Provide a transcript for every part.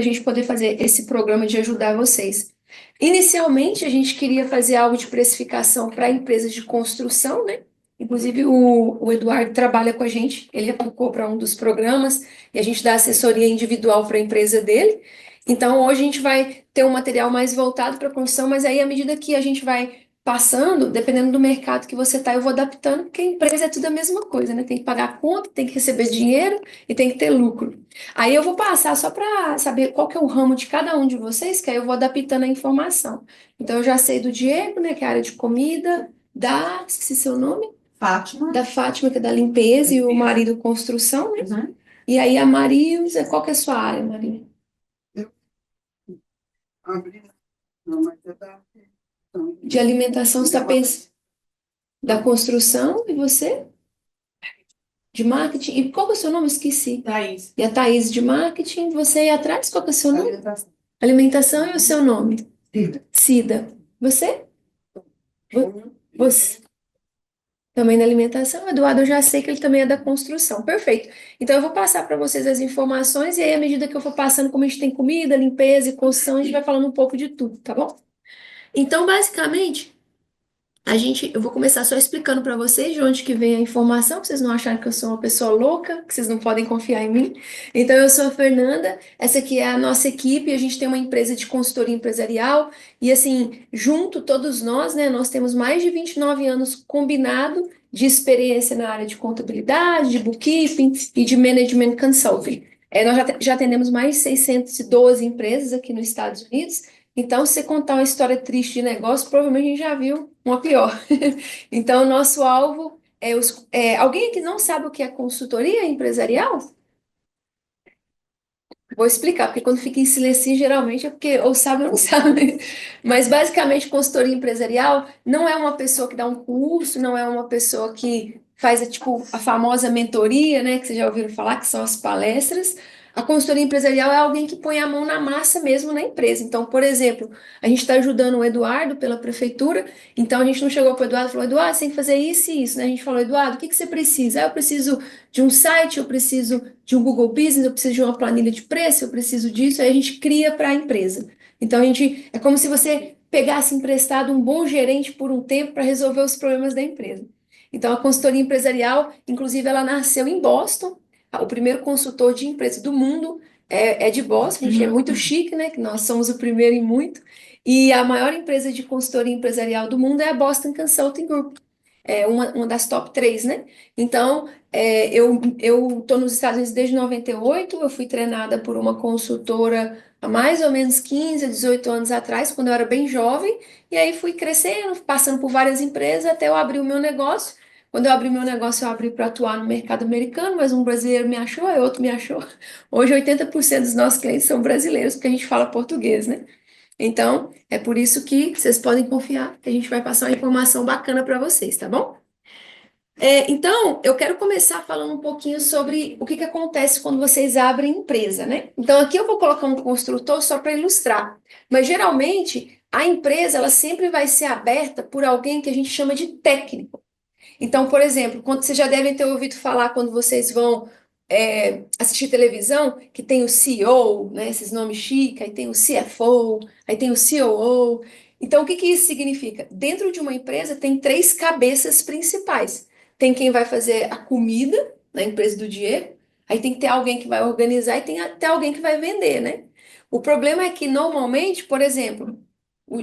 a gente poder fazer esse programa de ajudar vocês. Inicialmente, a gente queria fazer algo de precificação para empresas de construção, né? Inclusive, o Eduardo trabalha com a gente, ele aplicou para um dos programas e a gente dá assessoria individual para a empresa dele. Então, hoje a gente vai ter um material mais voltado para a construção, mas aí, à medida que a gente vai passando, dependendo do mercado que você está, eu vou adaptando, porque a empresa é tudo a mesma coisa, né? Tem que pagar a conta, tem que receber dinheiro e tem que ter lucro. Aí eu vou passar só para saber qual que é o ramo de cada um de vocês, que aí eu vou adaptando a informação. Então, eu já sei do Diego, né, que é a área de comida, esqueci seu nome, Fátima. da Fátima, que é da limpeza, e o marido construção, né? Uhum. E aí a Marilza, qual que é a sua área, Maria? Eu abri, não, mas é da De alimentação, você está pensando da construção, e você? De marketing. E qual que é o seu nome? Esqueci. Thaís. E a Thaís de marketing, você aí atrás, qual que é o seu nome? Alimentação. Alimentação e o seu nome? Cida. Cida. Você? Você também na alimentação. O Eduardo, eu já sei que ele também é da construção. Perfeito. Então, eu vou passar para vocês as informações e aí, à medida que eu for passando, como a gente tem comida, limpeza e construção, a gente vai falando um pouco de tudo, tá bom? Então, basicamente, eu vou começar só explicando para vocês de onde que vem a informação, para vocês não acharem que eu sou uma pessoa louca, que vocês não podem confiar em mim. Então, eu sou a Fernanda, essa aqui é a nossa equipe, a gente tem uma empresa de consultoria empresarial, e assim, junto todos nós, né, nós temos mais de 29 anos combinado de experiência na área de contabilidade, de bookkeeping e de management consulting. Nós já atendemos mais de 612 empresas aqui nos Estados Unidos, então, se você contar uma história triste de negócio, provavelmente a gente já viu uma pior. Então, o nosso alvo alguém aqui não sabe o que é consultoria empresarial? Vou explicar, porque quando fica em silêncio, geralmente é porque ou sabe ou não sabe. Mas, basicamente, consultoria empresarial não é uma pessoa que dá um curso, não é uma pessoa que faz, tipo, a famosa mentoria, né, que vocês já ouviram falar, que são as palestras. A consultoria empresarial é alguém que põe a mão na massa mesmo na empresa. Então, por exemplo, a gente está ajudando o Eduardo pela prefeitura, então a gente não chegou para o Eduardo e falou, Eduardo, você tem que fazer isso e isso, né? A gente falou, Eduardo, o que que você precisa? Eu preciso de um site, eu preciso de um Google Business, eu preciso de uma planilha de preço, eu preciso disso, aí a gente cria para a empresa. Então, é como se você pegasse emprestado um bom gerente por um tempo para resolver os problemas da empresa. Então, a consultoria empresarial, inclusive, ela nasceu em Boston. O primeiro consultor de empresa do mundo é de Boston. A gente é muito chique, né? Que nós somos o primeiro em muito. E a maior empresa de consultoria empresarial do mundo é a Boston Consulting Group. É uma das top três, né? Então, eu estou nos Estados Unidos desde 98. Eu fui treinada por uma consultora há mais ou menos 15 a 18 anos atrás, quando eu era bem jovem, e aí fui crescendo, passando por várias empresas até eu abrir o meu negócio. Quando eu abri meu negócio, eu abri para atuar no mercado americano, mas um brasileiro me achou, aí outro me achou. Hoje, 80% dos nossos clientes são brasileiros, porque a gente fala português, né? Então, é por isso que vocês podem confiar que a gente vai passar uma informação bacana para vocês, tá bom? Então, eu quero começar falando um pouquinho sobre o que que acontece quando vocês abrem empresa, né? Então, aqui eu vou colocar um construtor só para ilustrar. Mas, geralmente, a empresa, ela sempre vai ser aberta por alguém que a gente chama de técnico. Então, por exemplo, quando vocês já devem ter ouvido falar quando vocês vão assistir televisão, que tem o CEO, né, esses nomes chiques, aí tem o CFO, aí tem o COO. Então, o que que isso significa? Dentro de uma empresa tem três cabeças principais. Tem quem vai fazer a comida na empresa do Diego, aí tem que ter alguém que vai organizar e tem até alguém que vai vender, né? O problema é que normalmente, por exemplo,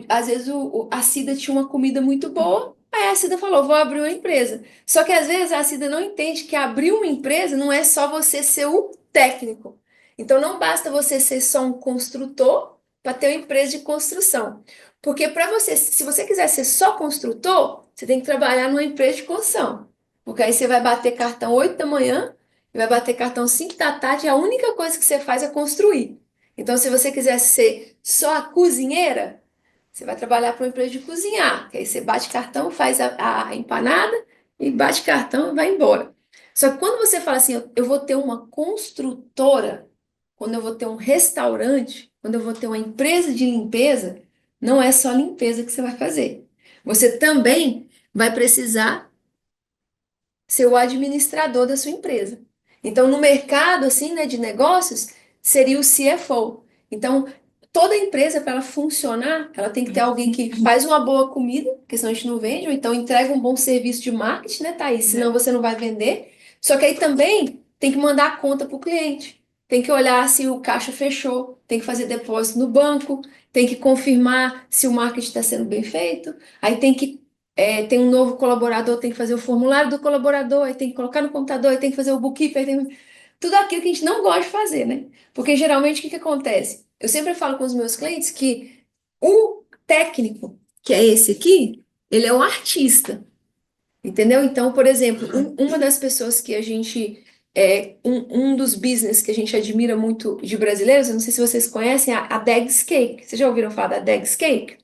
às vezes a Cida tinha uma comida muito boa, aí a Cida falou, vou abrir uma empresa. Só que às vezes a Cida não entende que abrir uma empresa não é só você ser o técnico. Então não basta você ser só um construtor para ter uma empresa de construção. Porque para você, se você quiser ser só construtor, você tem que trabalhar numa empresa de construção. Porque aí você vai bater cartão 8 da manhã e vai bater cartão 5 da tarde, e a única coisa que você faz é construir. Então, se você quiser ser só a cozinheira, você vai trabalhar para uma empresa de cozinhar, que aí você bate cartão, faz a empanada e bate cartão e vai embora. Só que quando você fala assim, eu vou ter uma construtora, quando eu vou ter um restaurante, quando eu vou ter uma empresa de limpeza, não é só limpeza que você vai fazer. Você também vai precisar ser o administrador da sua empresa. Então, no mercado assim, né, de negócios, seria o CFO. Então, toda empresa, para ela funcionar, ela tem que ter alguém que faz uma boa comida, porque senão a gente não vende, ou então entrega um bom serviço de marketing, né, Thaís? Senão você não vai vender. Só que aí também tem que mandar a conta para o cliente. Tem que olhar se o caixa fechou, tem que fazer depósito no banco, tem que confirmar se o marketing está sendo bem feito. Aí tem um novo colaborador, tem que fazer o formulário do colaborador, aí tem que colocar no computador, aí tem que fazer o bookkeeper, tudo aquilo que a gente não gosta de fazer, né? Porque geralmente o que que acontece? Eu sempre falo com os meus clientes que o técnico, que é esse aqui, ele é um artista, entendeu? Então, por exemplo, uma das pessoas que a gente um dos business que a gente admira muito de brasileiros, eu não sei se vocês conhecem, a Dags Cake. Vocês já ouviram falar da Dags Cake?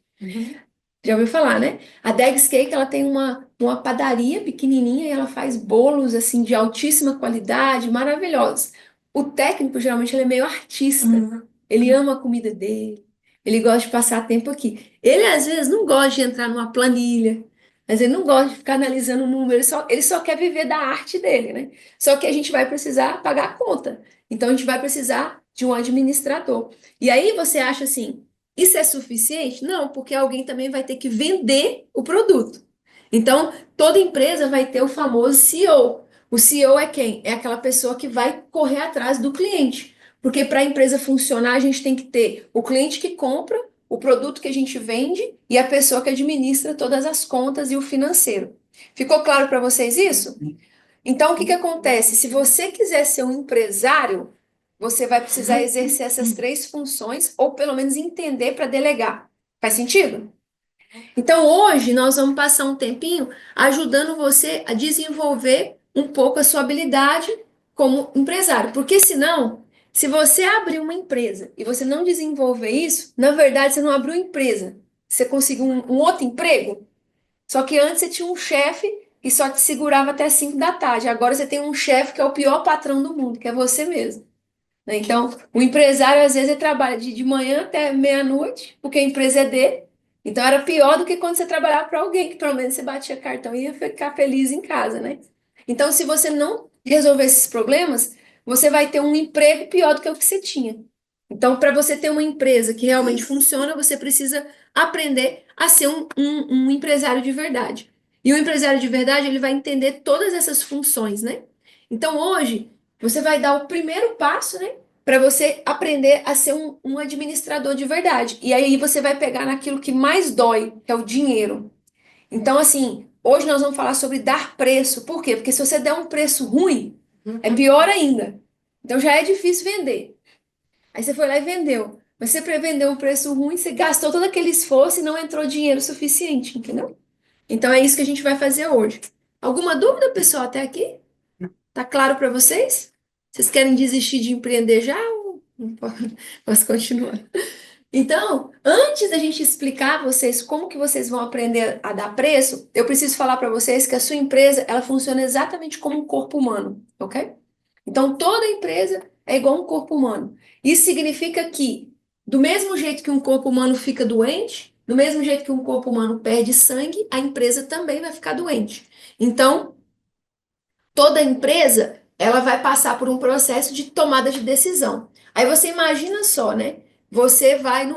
Já ouviu falar, né? A Dags Cake, ela tem uma padaria pequenininha e ela faz bolos, assim, de altíssima qualidade, maravilhosos. O técnico, geralmente, ele é meio artista. Ele ama a comida dele. Ele gosta de passar tempo aqui. Ele, às vezes, não gosta de entrar numa planilha. Mas ele não gosta de ficar analisando o número. Ele só quer viver da arte dele, né? Só que a gente vai precisar pagar a conta. Então, a gente vai precisar de um administrador. E aí, você acha assim... Isso é suficiente? Não, porque alguém também vai ter que vender o produto. Então, toda empresa vai ter o famoso CEO. O CEO é quem? É aquela pessoa que vai correr atrás do cliente. Porque para a empresa funcionar, a gente tem que ter o cliente que compra, o produto que a gente vende e a pessoa que administra todas as contas e o financeiro. Ficou claro para vocês isso? Então, o que que acontece? Se você quiser ser um empresário, você vai precisar exercer essas três funções, ou pelo menos entender para delegar. Faz sentido? Então, hoje, nós vamos passar um tempinho ajudando você a desenvolver um pouco a sua habilidade como empresário. Porque senão, se você abrir uma empresa e você não desenvolver isso, na verdade, você não abriu empresa. Você conseguiu um outro emprego. Só que antes você tinha um chefe que só te segurava até 5 da tarde. Agora você tem um chefe que é o pior patrão do mundo, que é você mesmo, né? Então, o empresário, às vezes, ele trabalha de manhã até meia-noite, porque a empresa é dele. Então, era pior do que quando você trabalhava para alguém, que pelo menos você batia cartão e ia ficar feliz em casa, né? Então, se você não resolver esses problemas, você vai ter um emprego pior do que o que você tinha. Então, para você ter uma empresa que realmente funciona, você precisa aprender a ser um empresário de verdade. E o empresário de verdade, ele vai entender todas essas funções, né? Então, hoje, você vai dar o primeiro passo, né? Para você aprender a ser um administrador de verdade. E aí você vai pegar naquilo que mais dói, que é o dinheiro. Então, assim, hoje nós vamos falar sobre dar preço. Por quê? Porque se você der um preço ruim, é pior ainda. Então já é difícil vender. Aí você foi lá e vendeu. Mas você vendeu um preço ruim, você gastou todo aquele esforço e não entrou dinheiro suficiente, entendeu? Então é isso que a gente vai fazer hoje. Alguma dúvida, pessoal, até aqui? Tá claro para vocês? Vocês querem desistir de empreender já? Posso continuar? Então, antes da gente explicar a vocês como que vocês vão aprender a dar preço, eu preciso falar para vocês que a sua empresa, ela funciona exatamente como um corpo humano, ok? Então, toda empresa é igual um corpo humano. Isso significa que, do mesmo jeito que um corpo humano fica doente, do mesmo jeito que um corpo humano perde sangue, a empresa também vai ficar doente. Então, toda empresa, ela vai passar por um processo de tomada de decisão. Aí você imagina só, né?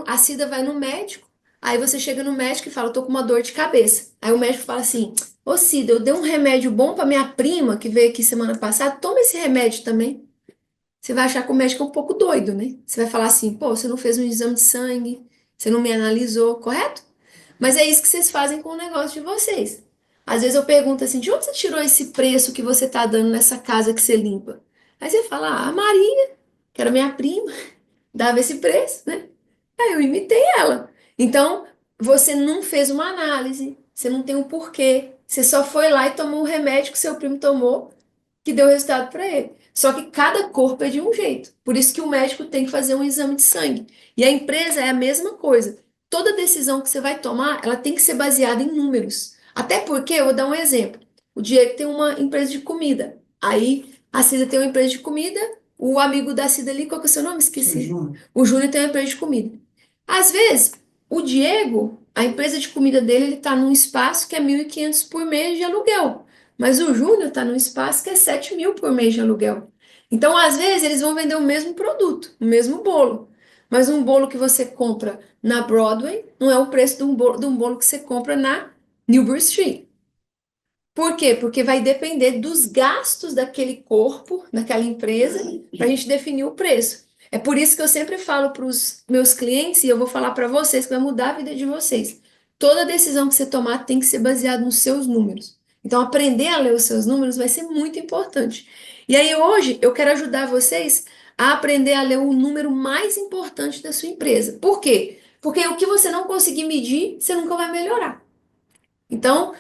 A Cida vai no médico, aí você chega no médico e fala, eu tô com uma dor de cabeça. Aí o médico fala assim, ô Cida, eu dei um remédio bom para minha prima que veio aqui semana passada, toma esse remédio também. Você vai achar que o médico é um pouco doido, né? Você vai falar assim, pô, você não fez um exame de sangue, você não me analisou, correto? Mas é isso que vocês fazem com o negócio de vocês. Às vezes eu pergunto assim, de onde você tirou esse preço que você está dando nessa casa que você limpa? Aí você fala, ah, a Maria, que era minha prima, dava esse preço, né? Aí eu imitei ela. Então, você não fez uma análise, você não tem um porquê, você só foi lá e tomou o remédio que seu primo tomou que deu resultado para ele. Só que cada corpo é de um jeito. Por isso que o médico tem que fazer um exame de sangue. E a empresa é a mesma coisa. Toda decisão que você vai tomar, ela tem que ser baseada em números. Até porque, eu vou dar um exemplo. O Diego tem uma empresa de comida. Aí a Cida tem uma empresa de comida. O amigo da Cida ali, qual que é o seu nome? Esqueci. O Júnior tem uma empresa de comida. Às vezes, o Diego, a empresa de comida dele, ele está num espaço que é 1.500 por mês de aluguel. Mas o Júnior está num espaço que é 7.000 por mês de aluguel. Então, às vezes, eles vão vender o mesmo produto, o mesmo bolo. Mas um bolo que você compra na Broadway não é o preço de um bolo que você compra na Newbury Street. Por quê? Porque vai depender dos gastos daquele corpo, daquela empresa, para a gente definir o preço. É por isso que eu sempre falo para os meus clientes, e eu vou falar para vocês, que vai mudar a vida de vocês. Toda decisão que você tomar tem que ser baseada nos seus números. Então, aprender a ler os seus números vai ser muito importante. E aí, hoje, eu quero ajudar vocês a aprender a ler o número mais importante da sua empresa. Por quê? Porque o que você não conseguir medir, você nunca vai melhorar. Então,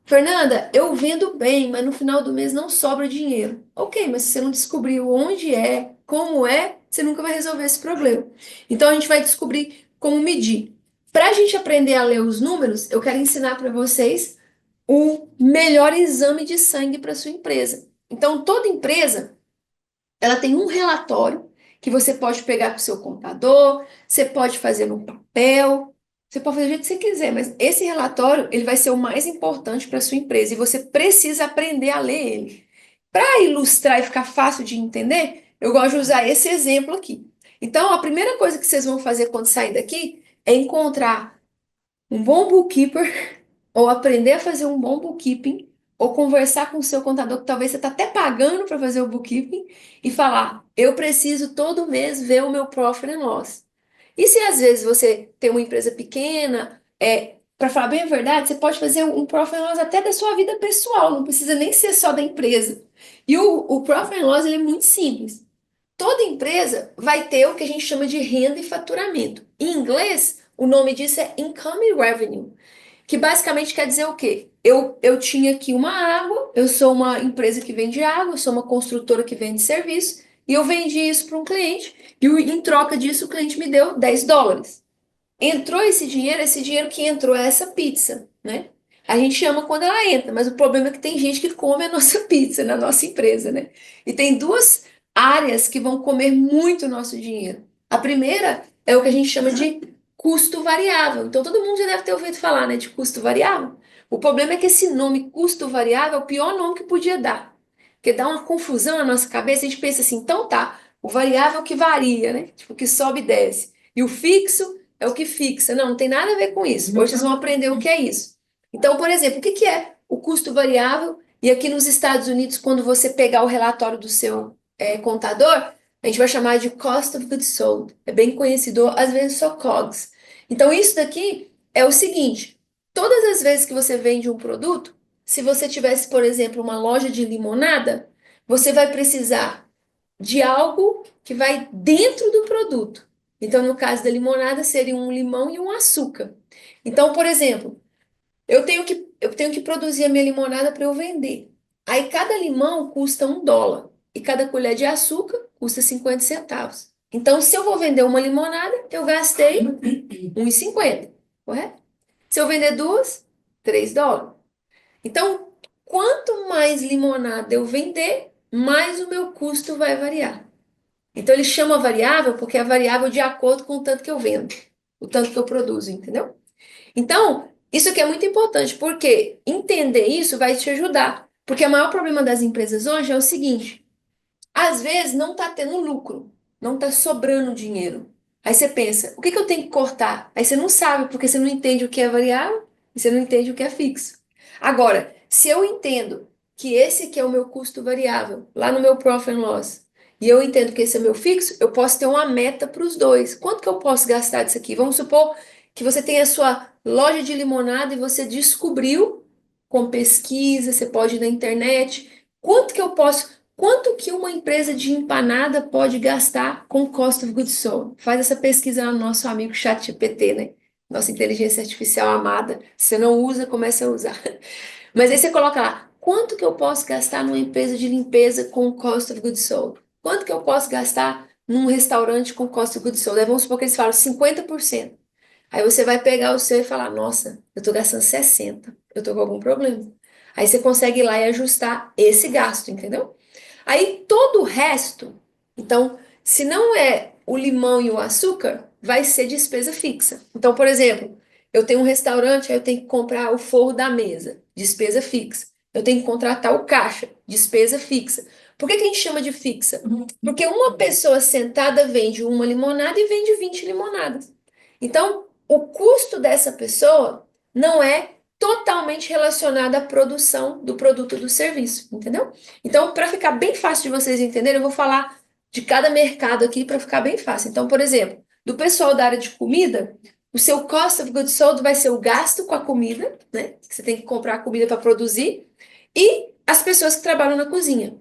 Fernanda, eu vendo bem, mas no final do mês não sobra dinheiro. Ok, mas se você não descobriu onde é, como é, você nunca vai resolver esse problema. Então a gente vai descobrir como medir. Para a gente aprender a ler os números, eu quero ensinar para vocês o melhor exame de sangue para sua empresa. Então toda empresa ela tem um relatório que você pode pegar com o seu contador, você pode fazer no papel, você pode fazer do jeito que você quiser, mas esse relatório ele vai ser o mais importante para a sua empresa e você precisa aprender a ler ele. Para ilustrar e ficar fácil de entender, eu gosto de usar esse exemplo aqui. Então, a primeira coisa que vocês vão fazer quando sair daqui é encontrar um bom bookkeeper ou aprender a fazer um bom bookkeeping, ou conversar com o seu contador, que talvez você está até pagando para fazer o bookkeeping, e falar: eu preciso todo mês ver o meu profit and loss. E se às vezes você tem uma empresa pequena, para falar bem a verdade, você pode fazer um profit and loss até da sua vida pessoal, não precisa nem ser só da empresa. E o profit and loss ele é muito simples. Toda empresa vai ter o que a gente chama de renda e faturamento. Em inglês, o nome disso é income e revenue. Que basicamente quer dizer o quê? Eu tinha aqui uma água, eu sou uma empresa que vende água, eu sou uma construtora que vende serviço, e eu vendi isso para um cliente, e em troca disso o cliente me deu US$ 10. Entrou esse dinheiro que entrou é essa pizza, né? A gente ama quando ela entra, mas o problema é que tem gente que come a nossa pizza na nossa empresa, né? E tem duas áreas que vão comer muito o nosso dinheiro. A primeira é o que a gente chama de custo variável. Então todo mundo já deve ter ouvido falar, né, de custo variável. O problema é que esse nome custo variável é o pior nome que podia dar. Porque dá uma confusão na nossa cabeça, a gente pensa assim, então tá, o variável que varia, né? Tipo, que sobe e desce. E o fixo é o que fixa. Não, não tem nada a ver com isso. Hoje vocês vão aprender o que é isso. Então, por exemplo, o que que é o custo variável? E aqui nos Estados Unidos, quando você pegar o relatório do seu contador, a gente vai chamar de Cost of Goods Sold. É bem conhecido, às vezes só COGS. Então, isso daqui é o seguinte: todas as vezes que você vende um produto, se você tivesse, por exemplo, uma loja de limonada, você vai precisar de algo que vai dentro do produto. Então, no caso da limonada, seria um limão e um açúcar. Então, por exemplo, eu tenho que produzir a minha limonada para eu vender. Aí, cada limão custa US$ 1 e cada colher de açúcar custa 50 centavos. Então, se eu vou vender uma limonada, eu gastei 1,50, correto? Se eu vender duas, US$ 3. Então, quanto mais limonada eu vender, mais o meu custo vai variar. Então ele chama variável porque é variável de acordo com o tanto que eu vendo, o tanto que eu produzo, entendeu? Então, isso aqui é muito importante, porque entender isso vai te ajudar. Porque o maior problema das empresas hoje é o seguinte: às vezes não está tendo lucro, não está sobrando dinheiro. Aí você pensa, o que que eu tenho que cortar? Aí você não sabe, porque você não entende o que é variável e você não entende o que é fixo. Agora, se eu entendo que esse aqui é o meu custo variável, lá no meu Profit and Loss, e eu entendo que esse é meu fixo, eu posso ter uma meta para os dois. Quanto que eu posso gastar disso aqui? Vamos supor que você tem a sua loja de limonada e você descobriu com pesquisa, você pode ir na internet, quanto que uma empresa de empanada pode gastar com cost of goods sold? Faz essa pesquisa lá no nosso amigo ChatGPT, né? Nossa inteligência artificial amada. Se você não usa, comece a usar. Mas aí você coloca lá, quanto que eu posso gastar numa empresa de limpeza com cost of goods sold? Quanto que eu posso gastar num restaurante com cost of goods sold? Aí vamos supor que eles falam 50%. Aí você vai pegar o seu e falar, nossa, eu tô gastando 60, eu tô com algum problema. Aí você consegue ir lá e ajustar esse gasto, entendeu? Aí todo o resto, então, se não é o limão e o açúcar, vai ser despesa fixa. Então, por exemplo, eu tenho um restaurante, aí eu tenho que comprar o forro da mesa, despesa fixa. Eu tenho que contratar o caixa, despesa fixa. Por que que a gente chama de fixa? Porque uma pessoa sentada vende uma limonada e vende 20 limonadas. Então, o custo dessa pessoa não é totalmente relacionado à produção do produto ou do serviço, entendeu? Então, para ficar bem fácil de vocês entenderem, eu vou falar de cada mercado aqui para ficar bem fácil. Então, por exemplo, do pessoal da área de comida, o seu cost of goods sold vai ser o gasto com a comida, né? Que você tem que comprar a comida para produzir, e as pessoas que trabalham na cozinha.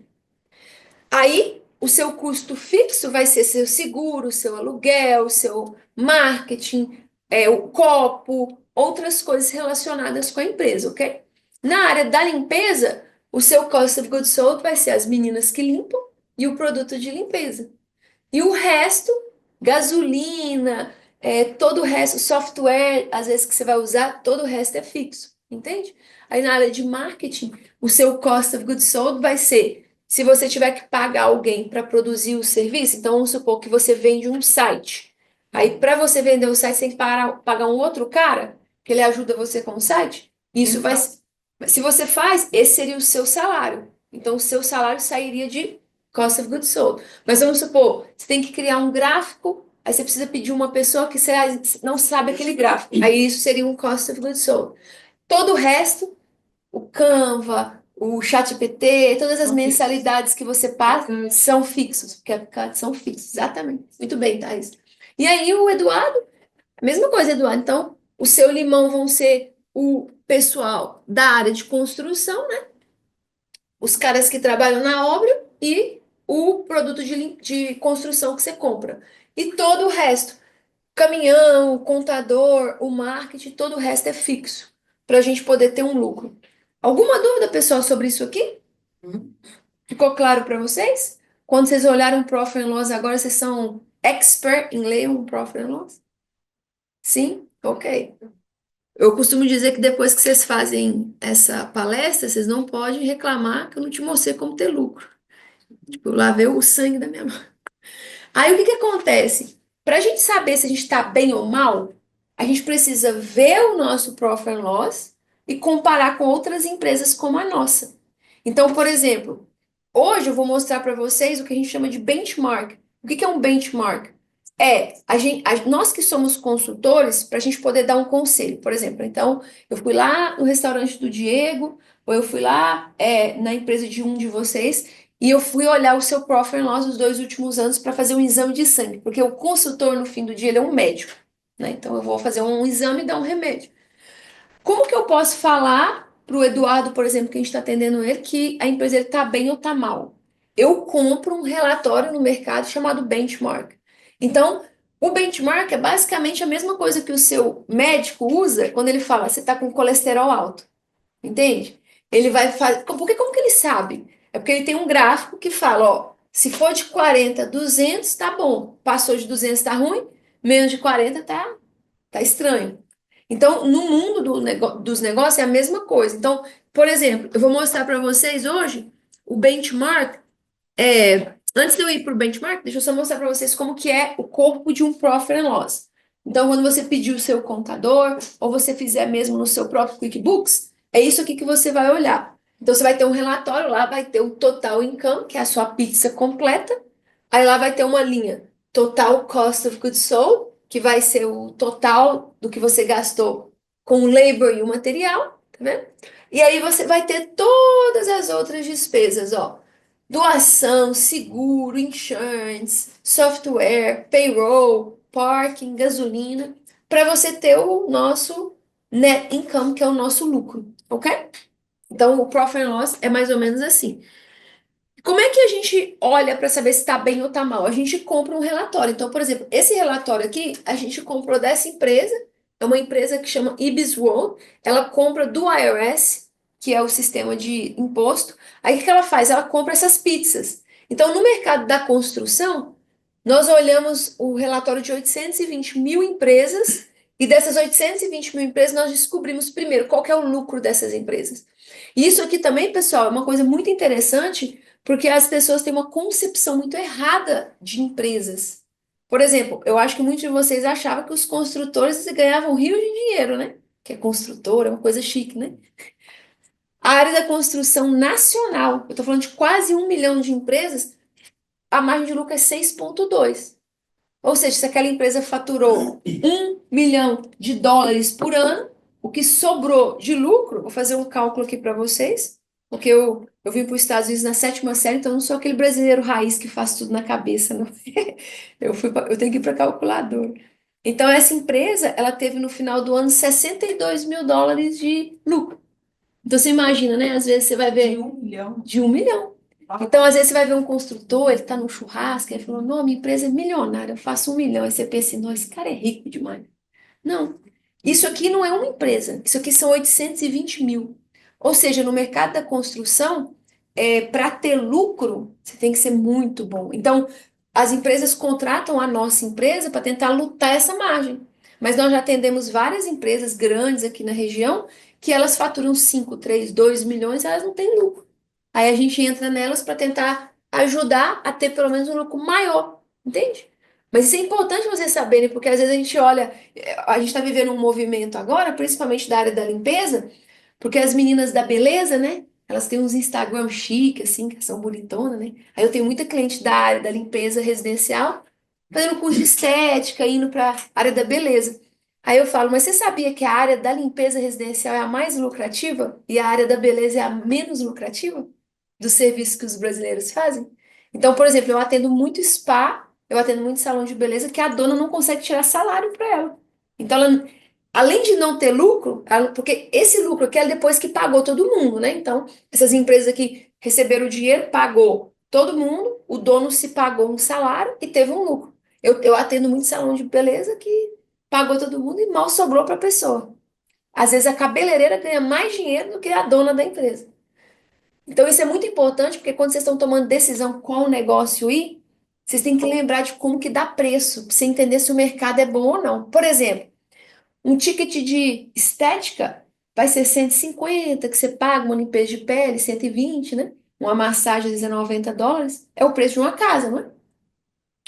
Aí, o seu custo fixo vai ser seu seguro, seu aluguel, seu marketing, o copo, outras coisas relacionadas com a empresa, ok? Na área da limpeza, o seu cost of goods sold vai ser as meninas que limpam e o produto de limpeza. E o resto, gasolina, todo o resto, software, às vezes que você vai usar, todo o resto é fixo, entende? Aí na área de marketing, o seu cost of goods sold vai ser, se você tiver que pagar alguém para produzir o serviço, então vamos supor que você vende um site. Aí para você vender o site, você tem que pagar um outro cara, que ele ajuda você com o site. Isso vai, se você faz, esse seria o seu salário. Então o seu salário sairia de cost of goods sold. Mas vamos supor, você tem que criar um gráfico, aí você precisa pedir uma pessoa que você não sabe aquele gráfico. Aí isso seria um cost of goods sold. Todo o resto, o Canva, o ChatGPT, todas as mensalidades que você paga são fixos, porque são fixos, exatamente. Muito bem, Thaís. E aí o Eduardo, a mesma coisa, Eduardo. Então, o seu limão vão ser o pessoal da área de construção, né? Os caras que trabalham na obra e o produto de construção que você compra. E todo o resto, caminhão, o contador, o marketing, todo o resto é fixo, para a gente poder ter um lucro. Alguma dúvida, pessoal, sobre isso aqui? Ficou claro para vocês? Quando vocês olharam o Profit and Loss agora, vocês são expert em ler um Profit and Loss? Sim? Ok. Eu costumo dizer que depois que vocês fazem essa palestra, vocês não podem reclamar que eu não te mostrei como ter lucro. Tipo, eu lavei o sangue da minha mão. Aí o que que acontece? Para a gente saber se a gente está bem ou mal, a gente precisa ver o nosso Profit and Loss e comparar com outras empresas como a nossa. Então, por exemplo, hoje eu vou mostrar para vocês o que a gente chama de benchmark. O que que é um benchmark? Nós que somos consultores, para a gente poder dar um conselho. Por exemplo, então, eu fui lá no restaurante do Diego, ou eu fui lá na empresa de um de vocês, e eu fui olhar o seu Profit and Loss dos 2 últimos anos para fazer um exame de sangue, porque o consultor, no fim do dia, ele é um médico, né? Então, eu vou fazer um exame e dar um remédio. Como que eu posso falar para o Eduardo, por exemplo, que a gente está atendendo ele, que a empresa está bem ou está mal? Eu compro um relatório no mercado chamado benchmark. Então, o benchmark é basicamente a mesma coisa que o seu médico usa quando ele fala, você está com colesterol alto, entende? Ele vai fazer. Porque como que ele sabe? É porque ele tem um gráfico que fala, ó, se for de 40 a 200, tá bom. Passou de 200, tá ruim. Menos de 40, tá estranho. Então, no mundo dos negócios é a mesma coisa. Então, por exemplo, eu vou mostrar para vocês hoje o benchmark. Antes de eu ir para o benchmark, deixa eu só mostrar para vocês como que é o corpo de um Profit and Loss. Então, quando você pedir o seu contador, ou você fizer mesmo no seu próprio QuickBooks, é isso aqui que você vai olhar. Então, você vai ter um relatório lá, vai ter o total income, que é a sua pizza completa. Aí lá vai ter uma linha, total cost of goods sold, que vai ser o total do que você gastou com o labor e o material, tá vendo? E aí você vai ter todas as outras despesas, ó. Doação, seguro, insurance, software, payroll, parking, gasolina, para você ter o nosso net income, que é o nosso lucro, ok? Então, o profit and loss é mais ou menos assim. Como é que a gente olha para saber se está bem ou está mal? A gente compra um relatório. Então, por exemplo, esse relatório aqui, a gente comprou dessa empresa, é uma empresa que chama Ibis World, ela compra do IRS, que é o sistema de imposto. Aí o que que ela faz? Ela compra essas pizzas. Então, no mercado da construção, nós olhamos o relatório de 820 mil empresas, e dessas 820 mil empresas, nós descobrimos primeiro qual que é o lucro dessas empresas. E isso aqui também, pessoal, é uma coisa muito interessante, porque as pessoas têm uma concepção muito errada de empresas. Por exemplo, eu acho que muitos de vocês achavam que os construtores ganhavam rios de dinheiro, né? Que é construtor, é uma coisa chique, né? A área da construção nacional, eu estou falando de quase 1 milhão de empresas, a margem de lucro é 6,2. Ou seja, se aquela empresa faturou 1 milhão de dólares por ano, o que sobrou de lucro, vou fazer um cálculo aqui para vocês, porque eu vim para os Estados Unidos na sétima série, então eu não sou aquele brasileiro raiz que faz tudo na cabeça, não. Eu tenho que ir para calculadora. Então, essa empresa, ela teve no final do ano 62 mil dólares de lucro. Então, você imagina, né? Às vezes você vai ver. De 1 milhão. De 1 milhão. Então, às vezes você vai ver um construtor, ele tá num churrasco, ele falou, não, minha empresa é milionária, eu faço 1 milhão. Aí você pensa, não, esse cara é rico demais. Não, isso aqui não é uma empresa, isso aqui são 820 mil. Ou seja, no mercado da construção, para ter lucro, você tem que ser muito bom. Então, as empresas contratam a nossa empresa para tentar lutar essa margem. Mas nós já atendemos várias empresas grandes aqui na região que elas faturam 5, 3, 2 milhões, elas não têm lucro. Aí a gente entra nelas para tentar ajudar a ter pelo menos um lucro maior, entende? Mas isso é importante vocês saberem, porque às vezes a gente olha, a gente está vivendo um movimento agora, principalmente da área da limpeza, porque as meninas da beleza, né? Elas têm uns Instagram chique, assim, que são bonitonas, né? Aí eu tenho muita cliente da área da limpeza residencial, fazendo curso de estética, indo para a área da beleza. Aí eu falo, mas você sabia que a área da limpeza residencial é a mais lucrativa e a área da beleza é a menos lucrativa dos serviços que os brasileiros fazem? Então, por exemplo, eu atendo muito spa, eu atendo muito salão de beleza que a dona não consegue tirar salário para ela. Então, ela, além de não ter lucro, porque esse lucro aqui é depois que pagou todo mundo, né? Então, essas empresas aqui receberam o dinheiro, pagou todo mundo, o dono se pagou um salário e teve um lucro. Eu atendo muito salão de beleza que pagou todo mundo e mal sobrou para a pessoa. Às vezes a cabeleireira ganha mais dinheiro do que a dona da empresa. Então isso é muito importante porque quando vocês estão tomando decisão qual negócio ir, vocês têm que lembrar de como que dá preço, para você entender se o mercado é bom ou não. Por exemplo, um ticket de estética vai ser 150 que você paga, uma limpeza de pele, 120, né? Uma massagem, às vezes, é US$ 90. É o preço de uma casa, não é?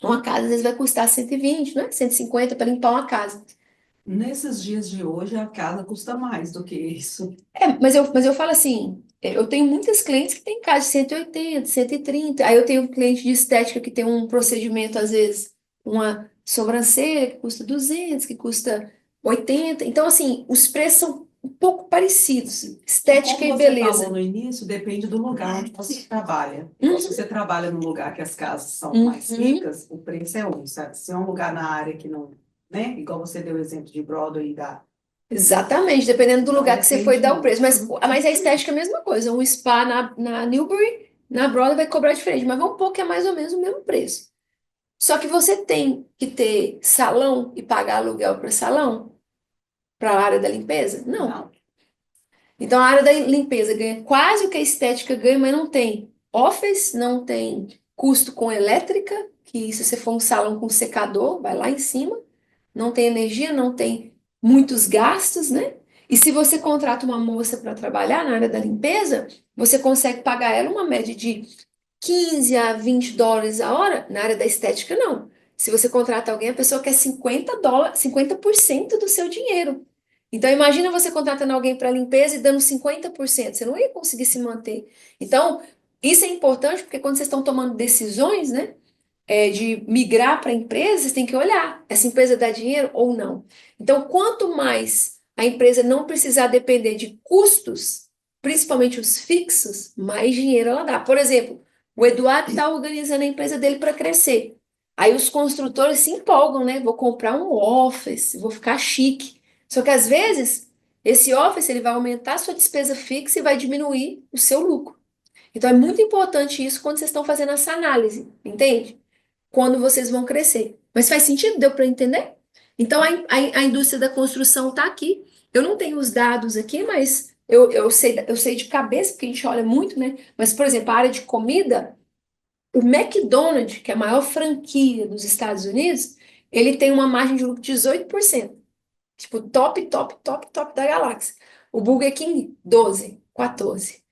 Uma casa, às vezes, vai custar 120, né? 150 para limpar uma casa. Nesses dias de hoje, a casa custa mais do que isso. Mas eu falo assim, eu tenho muitas clientes que têm casa de 180, 130. Aí eu tenho um cliente de estética que tem um procedimento, às vezes, uma sobrancelha que custa 200, que custa 80. Então, assim, os preços são um pouco parecidos, E estética como e você falou beleza. no início, depende do lugar onde você trabalha. Então, se Uhum, você trabalha num lugar que as casas são mais uhum. ricas, o preço é um, sabe? Se é um lugar na área que não, né? Igual você deu o exemplo de Broadway e da. Exatamente, dependendo do Então, lugar que você foi depende dar o preço. muito. Mas a estética é a mesma coisa. Um spa na Newbury, na Broadway vai cobrar diferente, mas vamos pôr que é mais ou menos o mesmo preço. Só que você tem que ter salão e pagar aluguel para salão, para a área da limpeza? Não. Não. Então a área da limpeza ganha quase o que a estética ganha, mas não tem office, não tem custo com elétrica, que se você for um salão com secador, vai lá em cima, não tem energia, não tem muitos gastos, né? E se você contrata uma moça para trabalhar na área da limpeza, você consegue pagar ela uma média de 15 a 20 dólares a hora. Na área da estética, não. Se você contrata alguém, a pessoa quer 50 dólares, 50% do seu dinheiro. Então, imagina você contratando alguém para limpeza e dando 50%. Você não ia conseguir se manter. Então, isso é importante porque quando vocês estão tomando decisões, né, de migrar para a empresa, vocês têm que olhar, essa empresa dá dinheiro ou não. Então, quanto mais a empresa não precisar depender de custos, principalmente os fixos, mais dinheiro ela dá. Por exemplo, o Eduardo está organizando a empresa dele para crescer. Aí os construtores se empolgam, né? Vou comprar um office, vou ficar chique. Só que às vezes esse office ele vai aumentar a sua despesa fixa e vai diminuir o seu lucro. Então é muito importante isso quando vocês estão fazendo essa análise, entende? Quando vocês vão crescer. Mas faz sentido? Deu para entender? Então a indústria da construção está aqui. Eu não tenho os dados aqui, mas eu sei de cabeça, porque a gente olha muito, né? Mas, por exemplo, a área de comida, o McDonald's, que é a maior franquia dos Estados Unidos, ele tem uma margem de lucro de 18%. Tipo, top, top, top, top da galáxia. O Burger King, 12, 14.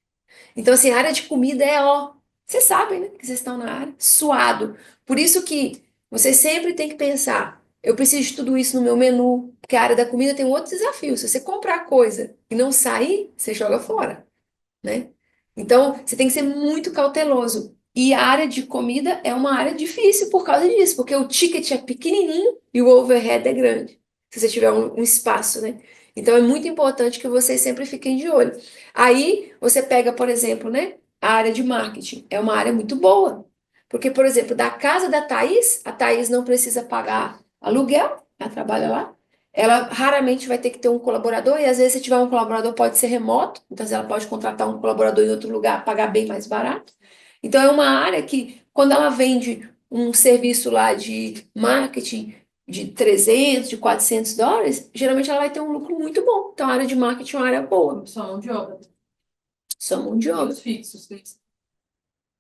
Então, assim, a área de comida é, ó, vocês sabem, né, que vocês estão na área, suado. Por isso que você sempre tem que pensar, eu preciso de tudo isso no meu menu, porque a área da comida tem um outro desafio. Se você comprar coisa e não sair, você joga fora. né? Então, você tem que ser muito cauteloso. E a área de comida é uma área difícil por causa disso, porque o ticket é pequenininho e o overhead é grande, se você tiver um espaço, né? Então, é muito importante que vocês sempre fiquem de olho. Aí, você pega, por exemplo, né, a área de marketing. É uma área muito boa. Porque, por exemplo, da casa da Thaís, a Thaís não precisa pagar aluguel, ela trabalha lá. Ela raramente vai ter que ter um colaborador, e às vezes, se tiver um colaborador, pode ser remoto, então ela pode contratar um colaborador em outro lugar, pagar bem mais barato. Então, é uma área que, quando ela vende um serviço lá de marketing de 300, de US$ 400, geralmente ela vai ter um lucro muito bom. Então, a área de marketing é uma área boa, Só mão de obra. só mão de E obra, os fixos,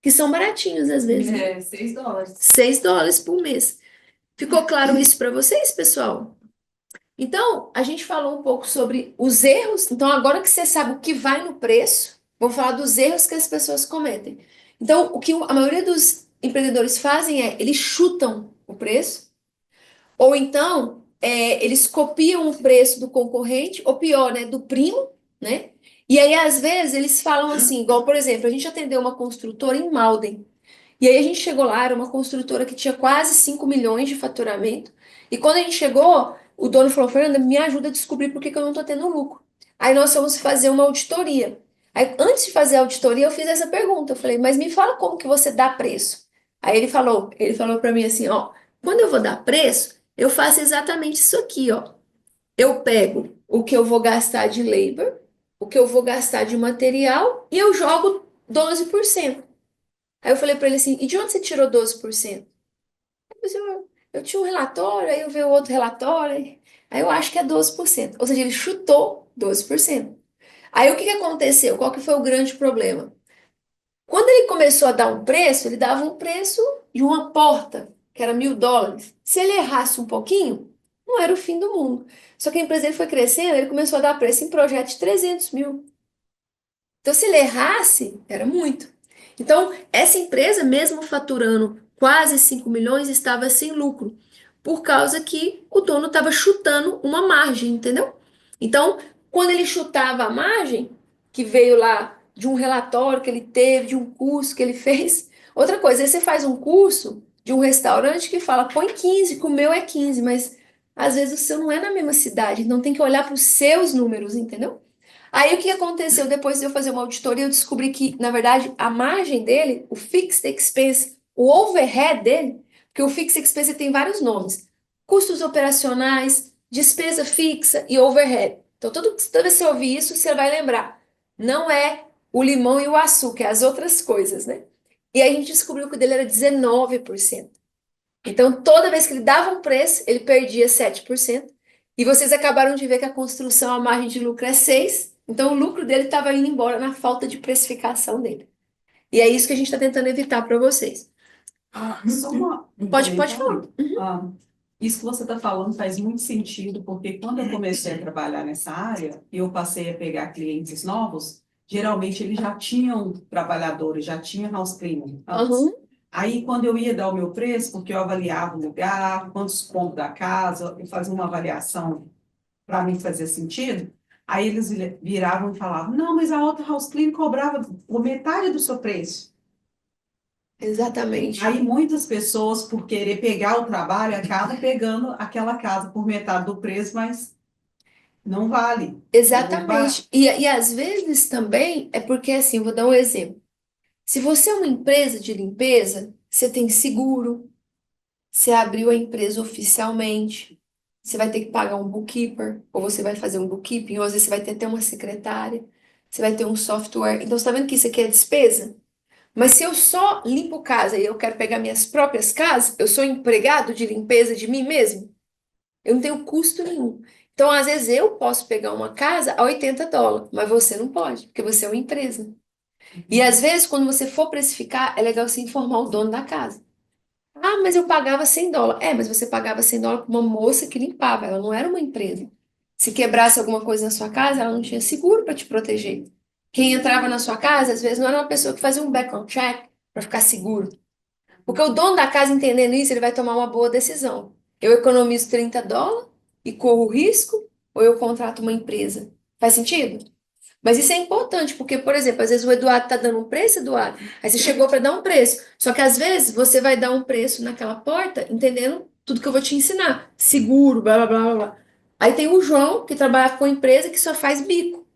que são baratinhos às vezes, né? $6. US$ 6 por mês. Ficou claro isso para vocês, pessoal? Então, a gente falou um pouco sobre os erros. Então, agora que você sabe o que vai no preço, vamos falar dos erros que as pessoas cometem. Então, o que a maioria dos empreendedores fazem é eles chutam o preço, ou então eles copiam o preço do concorrente, ou pior, né, do primo, né? E aí, às vezes, eles falam assim, igual, por exemplo, a gente atendeu uma construtora em Malden. E aí a gente chegou lá, era uma construtora que tinha quase 5 milhões de faturamento. E quando a gente chegou, o dono falou, Fernanda, me ajuda a descobrir por que que eu não estou tendo lucro. Aí nós fomos fazer uma auditoria. Aí antes de fazer a auditoria, eu fiz essa pergunta. Eu falei, mas me fala como que você dá preço. Aí ele falou para mim assim, ó, quando eu vou dar preço, eu faço exatamente isso aqui, ó. Eu pego o que eu vou gastar de labor, o que eu vou gastar de material e eu jogo 12%. Aí eu falei pra ele assim, e de onde você tirou 12%? Mas eu tinha um relatório, aí eu vi o outro relatório, aí eu acho que é 12%. Ou seja, ele chutou 12%. Aí o que que aconteceu? Qual que foi o grande problema? Quando ele começou a dar um preço, ele dava um preço de uma porta, que era US$ 1.000. Se ele errasse um pouquinho, não era o fim do mundo. Só que a empresa dele foi crescendo, ele começou a dar preço em projetos de 300 mil. Então, se ele errasse, era muito. Então, essa empresa, mesmo faturando quase 5 milhões, estava sem lucro, por causa que o dono estava chutando uma margem, entendeu? Então, quando ele chutava a margem, que veio lá de um relatório que ele teve, de um curso que ele fez. Outra coisa, aí você faz um curso de um restaurante que fala, põe 15, que o meu é 15, mas às vezes o seu não é na mesma cidade, então tem que olhar para os seus números, entendeu? Aí o que aconteceu depois de eu fazer uma auditoria, eu descobri que, na verdade, a margem dele, o fixed expense, o overhead dele, porque o fixed expense tem vários nomes: custos operacionais, despesa fixa e overhead. Então, toda vez que você ouvir isso, você vai lembrar. Não é o limão e o açúcar, é as outras coisas, né? E aí a gente descobriu que o dele era 19%. Então, toda vez que ele dava um preço, ele perdia 7%. E vocês acabaram de ver que a construção, a margem de lucro é 6%. Então, o lucro dele estava indo embora na falta de precificação dele. E é isso que a gente está tentando evitar para vocês. Só uma um Pode falar. comentário. Isso que você está falando faz muito sentido, porque quando eu comecei a trabalhar nessa área, e eu passei a pegar clientes novos, geralmente eles já tinham trabalhadores, já tinham house cleaning antes. Uhum. Aí, quando eu ia dar o meu preço, porque eu avaliava o lugar, quantos pontos da casa, eu fazia uma avaliação para mim fazer sentido, aí eles viravam e falavam, não, mas a outra house cleaning cobrava metade do seu preço. Exatamente. Aí muitas pessoas, por querer pegar o trabalho, acabam pegando aquela casa por metade do preço, mas não vale. Não vale. Exatamente. E às vezes também é porque, assim, eu vou dar um exemplo. Se você é uma empresa de limpeza, você tem seguro, você abriu a empresa oficialmente, você vai ter que pagar um bookkeeper, ou você vai fazer um bookkeeping, ou às vezes você vai ter até uma secretária, você vai ter um software. Então, você está vendo que isso aqui é despesa? Mas se eu só limpo casa e eu quero pegar minhas próprias casas, eu sou empregado de limpeza de mim mesmo, eu não tenho custo nenhum. Então, às vezes, eu posso pegar uma casa a US$ 80, mas você não pode, porque você é uma empresa. E às vezes, quando você for precificar, é legal você informar o dono da casa. Ah, mas eu pagava US$ 100. É, mas você pagava US$ 100 para uma moça que limpava, ela não era uma empresa. Se quebrasse alguma coisa na sua casa, ela não tinha seguro para te proteger. Quem entrava na sua casa, às vezes, não era uma pessoa que fazia um background check para ficar seguro. Porque o dono da casa, entendendo isso, ele vai tomar uma boa decisão. Eu economizo US$ 30 e corro risco, ou eu contrato uma empresa? Faz sentido? Mas isso é importante, porque, por exemplo, às vezes o Eduardo está dando um preço, Eduardo, aí você chegou para dar um preço. Só que às vezes você vai dar um preço naquela porta, entendendo tudo que eu vou te ensinar. Seguro, blá, blá, blá, blá, blá. Aí tem o João, que trabalha com empresa que só faz bico.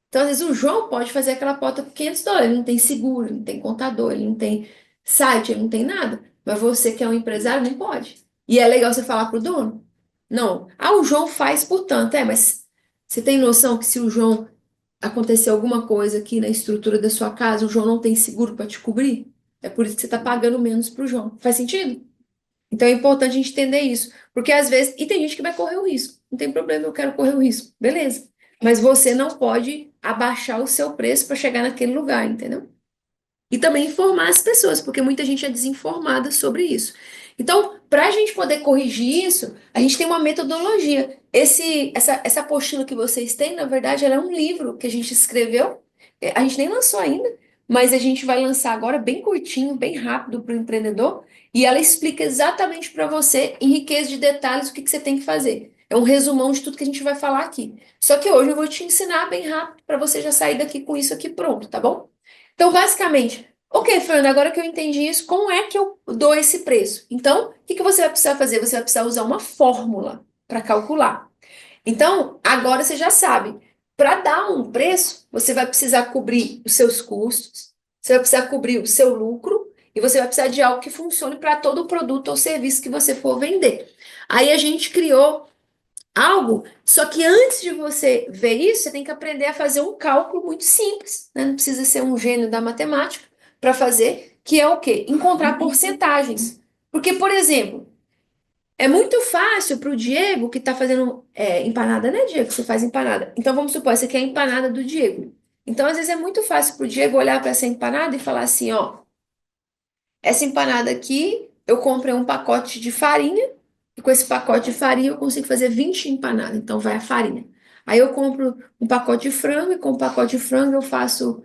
Então, às vezes, o João pode fazer aquela porta por US$ 500. Ele não tem seguro, ele não tem contador, ele não tem site, ele não tem nada. Mas você que é um empresário, não pode. E é legal você falar pro dono. Não. Ah, o João faz por tanto. É, mas você tem noção que se o João acontecer alguma coisa aqui na estrutura da sua casa, o João não tem seguro para te cobrir? É por isso que você está pagando menos pro João. Faz sentido? Então é importante a gente entender isso. Porque às vezes, e tem gente que vai correr o risco. Não tem problema, eu quero correr o risco. Beleza. Mas você não pode abaixar o seu preço para chegar naquele lugar, entendeu? E também informar as pessoas, porque muita gente é desinformada sobre isso. Então, para a gente poder corrigir isso, a gente tem uma metodologia. Essa apostila que vocês têm, na verdade, ela é um livro que a gente escreveu. A gente nem lançou ainda, mas a gente vai lançar agora bem curtinho, bem rápido para o empreendedor. E ela explica exatamente para você, em riqueza de detalhes, o que você tem que fazer. É um resumão de tudo que a gente vai falar aqui. Só que hoje eu vou te ensinar bem rápido para você já sair daqui com isso aqui pronto, tá bom? Então, basicamente, ok, Fernanda, agora que eu entendi isso, como é que eu dou esse preço? Então, o que que você vai precisar fazer? Você vai precisar usar uma fórmula para calcular. Então, agora você já sabe. Para dar um preço, você vai precisar cobrir os seus custos, você vai precisar cobrir o seu lucro e você vai precisar de algo que funcione para todo o produto ou serviço que você for vender. Aí a gente criou algo, só que antes de você ver isso, você tem que aprender a fazer um cálculo muito simples, né? Não precisa ser um gênio da matemática para fazer, que é o quê? Encontrar porcentagens. Porque, por exemplo, é muito fácil para o Diego, que está fazendo empanada, né, Diego? Você faz empanada. Então, vamos supor, você quer a empanada do Diego. Então, às vezes, é muito fácil para o Diego olhar para essa empanada e falar assim, ó, essa empanada aqui, eu comprei um pacote de farinha, e com esse pacote de farinha eu consigo fazer 20 empanadas, então vai a farinha. Aí eu compro um pacote de frango, e com o pacote de frango eu faço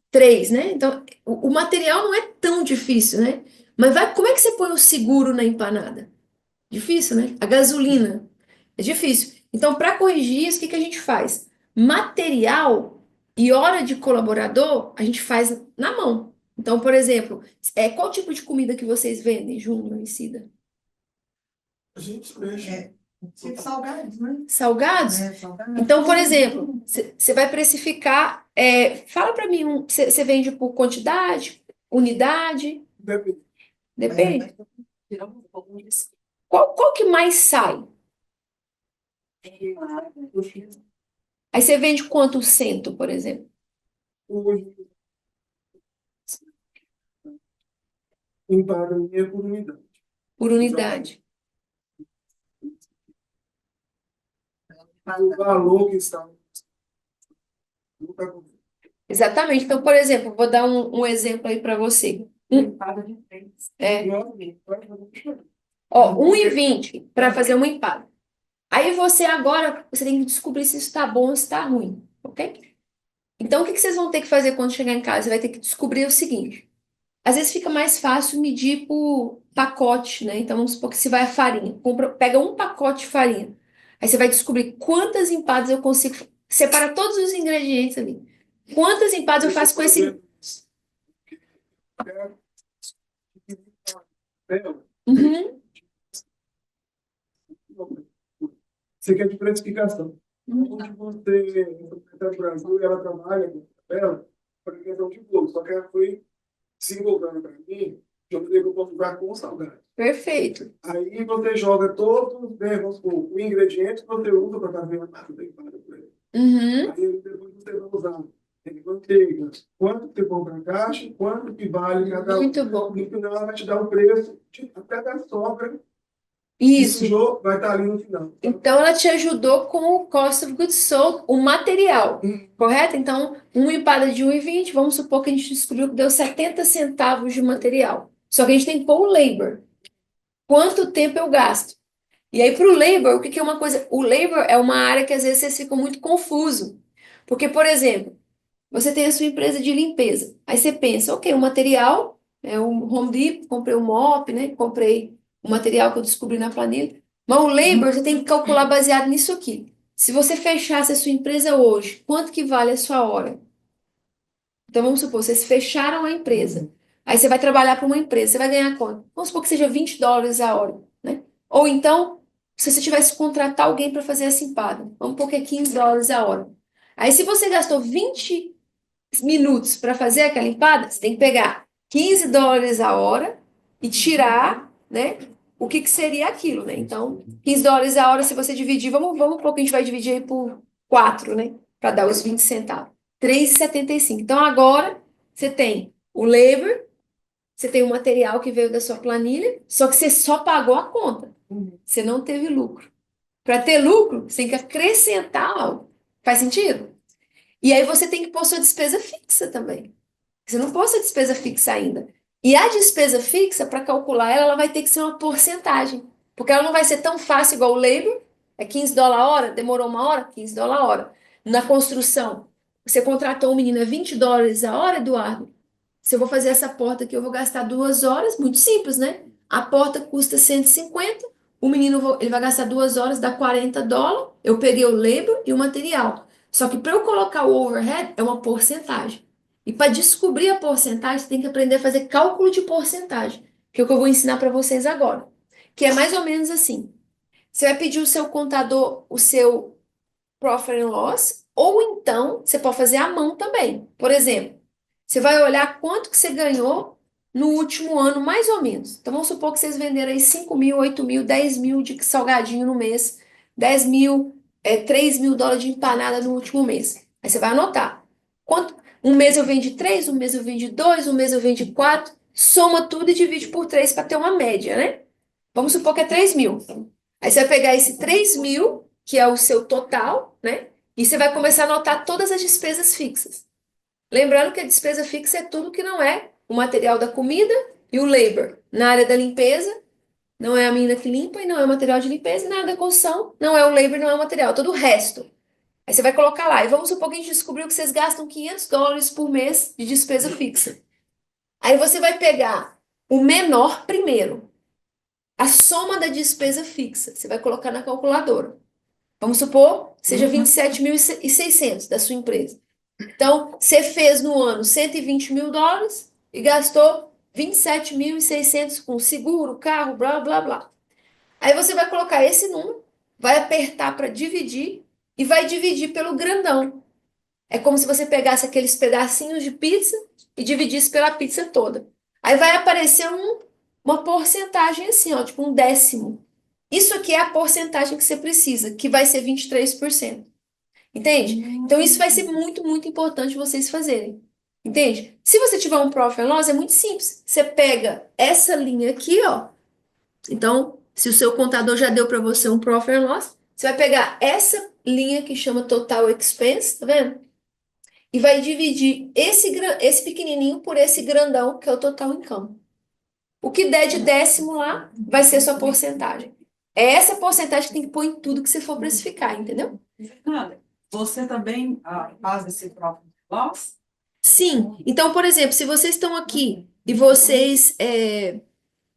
três, né? Então, o material não é tão difícil, né? Mas como é que você põe o seguro na empanada? Difícil, né? A gasolina é difícil. Então, para corrigir isso, o que que a gente faz? Material e hora de colaborador, a gente faz na mão. Então, por exemplo, qual tipo de comida que vocês vendem, Júnior e Cida? A gente mexe. Tipo salgados, né? Salgados? Salgados. Então, por exemplo, você vai precificar. Fala para mim, você vende por quantidade, unidade? Depende. Depende. Qual que mais sai? Aí você vende quanto o cento, por exemplo? Hoje, empada minha por unidade. Por unidade. O valor que está. Nunca comprei. Exatamente. Então, por exemplo, vou dar um exemplo aí para você. Empada de três. Ó, 1,20 para fazer uma empada. Aí você agora, você tem que descobrir se isso está bom ou se está ruim, ok? Então, o que que vocês vão ter que fazer quando chegar em casa? Você vai ter que descobrir o seguinte. Às vezes fica mais fácil medir por pacote, né? Então, vamos supor que se vai a farinha. Pega um pacote de farinha. Aí você vai descobrir quantas empadas eu consigo. Separa todos os ingredientes ali. Quantas empadas eu faço com esse. Uhum. Você quer de precificação. Onde você está no Brasil e ela trabalha com ela para questão de bolo. Só que ela foi se envolvendo para mim, que eu falei que eu posso usar com salgado. Perfeito. Aí você joga todos, né, vamos supor, o ingrediente que você usa para fazer a massa da empada por exemplo. Uhum. Aí depois você vai usar manteiga, quanto você compra a caixa, quanto que vale cada um. Muito bom. No final ela vai te dar o preço, até da sobra, que Isso. sujou, vai estar ali no final. Então, ela te ajudou com o cost of goods sold, o material, correto? Então, uma empada de 1,20, vamos supor que a gente descobriu que deu 70 centavos de material. Só que a gente tem que pôr o labor. Quanto tempo eu gasto? E aí, para o labor, o que que é uma coisa? O labor é uma área que às vezes vocês ficam muito confuso. Porque, por exemplo, você tem a sua empresa de limpeza. Aí você pensa, ok, o material é um Home Depot, comprei um mop, né? Comprei o material que eu descobri na planilha. Mas o labor você tem que calcular baseado nisso aqui. Se você fechasse a sua empresa hoje, quanto que vale a sua hora? Então vamos supor, vocês fecharam a empresa. Aí você vai trabalhar para uma empresa, você vai ganhar quanto? Vamos supor que seja US$ 20 a hora, né? Ou então, se você tivesse que contratar alguém para fazer essa empada, vamos supor que é US$ 15 a hora. Aí se você gastou 20 minutos para fazer aquela empada, você tem que pegar US$ 15 a hora e tirar, né? O que seria aquilo, né? Então, US$ 15 a hora, se você dividir, vamos supor que a gente vai dividir aí por 4, né? Para dar os 20 centavos. 3,75. Então, agora, você tem o labor, você tem o material que veio da sua planilha, só que você só pagou a conta. Você não teve lucro. Para ter lucro, você tem que acrescentar algo. Faz sentido? E aí você tem que pôr sua despesa fixa também. Você não pôs sua despesa fixa ainda. E a despesa fixa, para calcular ela, ela vai ter que ser uma porcentagem. Porque ela não vai ser tão fácil igual o labor. É US$ 15 a hora, demorou uma hora, US$ 15 a hora. Na construção, você contratou um menino a US$ 20 a hora, Eduardo. Se eu vou fazer essa porta aqui, eu vou gastar 2 horas, muito simples, né? A porta custa 150, o menino ele vai gastar 2 horas, dá US$ 40. Eu peguei o labor e o material. Só que para eu colocar o overhead é uma porcentagem. E para descobrir a porcentagem, você tem que aprender a fazer cálculo de porcentagem, que é o que eu vou ensinar para vocês agora. Que é mais ou menos assim. Você vai pedir o seu contador, o seu Profit and Loss, ou então você pode fazer à mão também. Por exemplo, você vai olhar quanto que você ganhou no último ano, mais ou menos. Então vamos supor que vocês venderam aí 5 mil, 8 mil, 10 mil de salgadinho no mês, 10 mil, $3.000 de empanada no último mês. Aí você vai anotar. Um mês eu vendi 3, um mês eu vendi 2, um mês eu vendi 4. Soma tudo e divide por 3 para ter uma média, né? Vamos supor que é 3 mil. Aí você vai pegar esse 3 mil, que é o seu total, né? E você vai começar a anotar todas as despesas fixas. Lembrando que a despesa fixa é tudo que não é o material da comida e o labor. Na área da limpeza, não é a menina que limpa e não é o material de limpeza. Na área da construção, não é o labor, não é o material, todo o resto. Aí você vai colocar lá. E vamos supor que a gente descobriu que vocês gastam US$ 500 por mês de despesa fixa. Aí você vai pegar o menor primeiro. A soma da despesa fixa. Você vai colocar na calculadora. Vamos supor que seja 27.600 da sua empresa. Então, você fez no ano US$ 120 mil e gastou 27.600 com seguro, carro, blá, blá, blá. Aí você vai colocar esse número, vai apertar para dividir e vai dividir pelo grandão. É como se você pegasse aqueles pedacinhos de pizza e dividisse pela pizza toda. Aí vai aparecer uma porcentagem assim, ó, tipo um décimo. Isso aqui é a porcentagem que você precisa, que vai ser 23%. Entende? Então, isso vai ser muito, muito importante vocês fazerem. Entende? Se você tiver um Profit and Loss, é muito simples. Você pega essa linha aqui, ó. Então, se o seu contador já deu para você um Profit and Loss, você vai pegar essa linha que chama Total Expense, tá vendo? E vai dividir esse pequenininho por esse grandão, que é o Total Income. O que der de décimo lá vai ser a sua porcentagem. É essa porcentagem que tem que pôr em tudo que você for precificar, entendeu? Fernanda, você também faz esse Profit and Loss? Sim. Então, por exemplo, se vocês estão aqui e vocês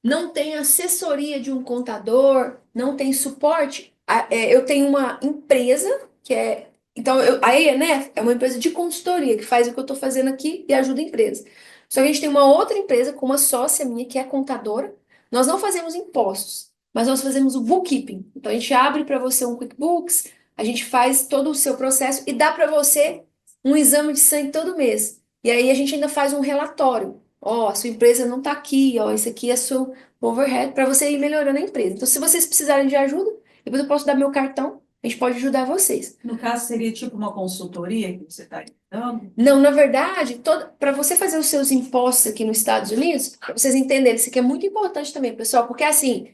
não têm assessoria de um contador, não tem suporte, eu tenho uma empresa que é. Então, a ENF é uma empresa de consultoria que faz o que eu estou fazendo aqui e ajuda a empresa. Só que a gente tem uma outra empresa com uma sócia minha que é contadora. Nós não fazemos impostos, mas nós fazemos o bookkeeping. Então, a gente abre para você um QuickBooks, a gente faz todo o seu processo e dá para você um exame de sangue todo mês. E aí a gente ainda faz um relatório. Ó, a sua empresa não está aqui, ó, esse aqui é seu overhead para você ir melhorando a empresa. Então, se vocês precisarem de ajuda, depois eu posso dar meu cartão, a gente pode ajudar vocês. No caso, seria tipo uma consultoria que você está dando? Não, na verdade, para você fazer os seus impostos aqui nos Estados Unidos, para vocês entenderem, isso aqui é muito importante também, pessoal, porque assim,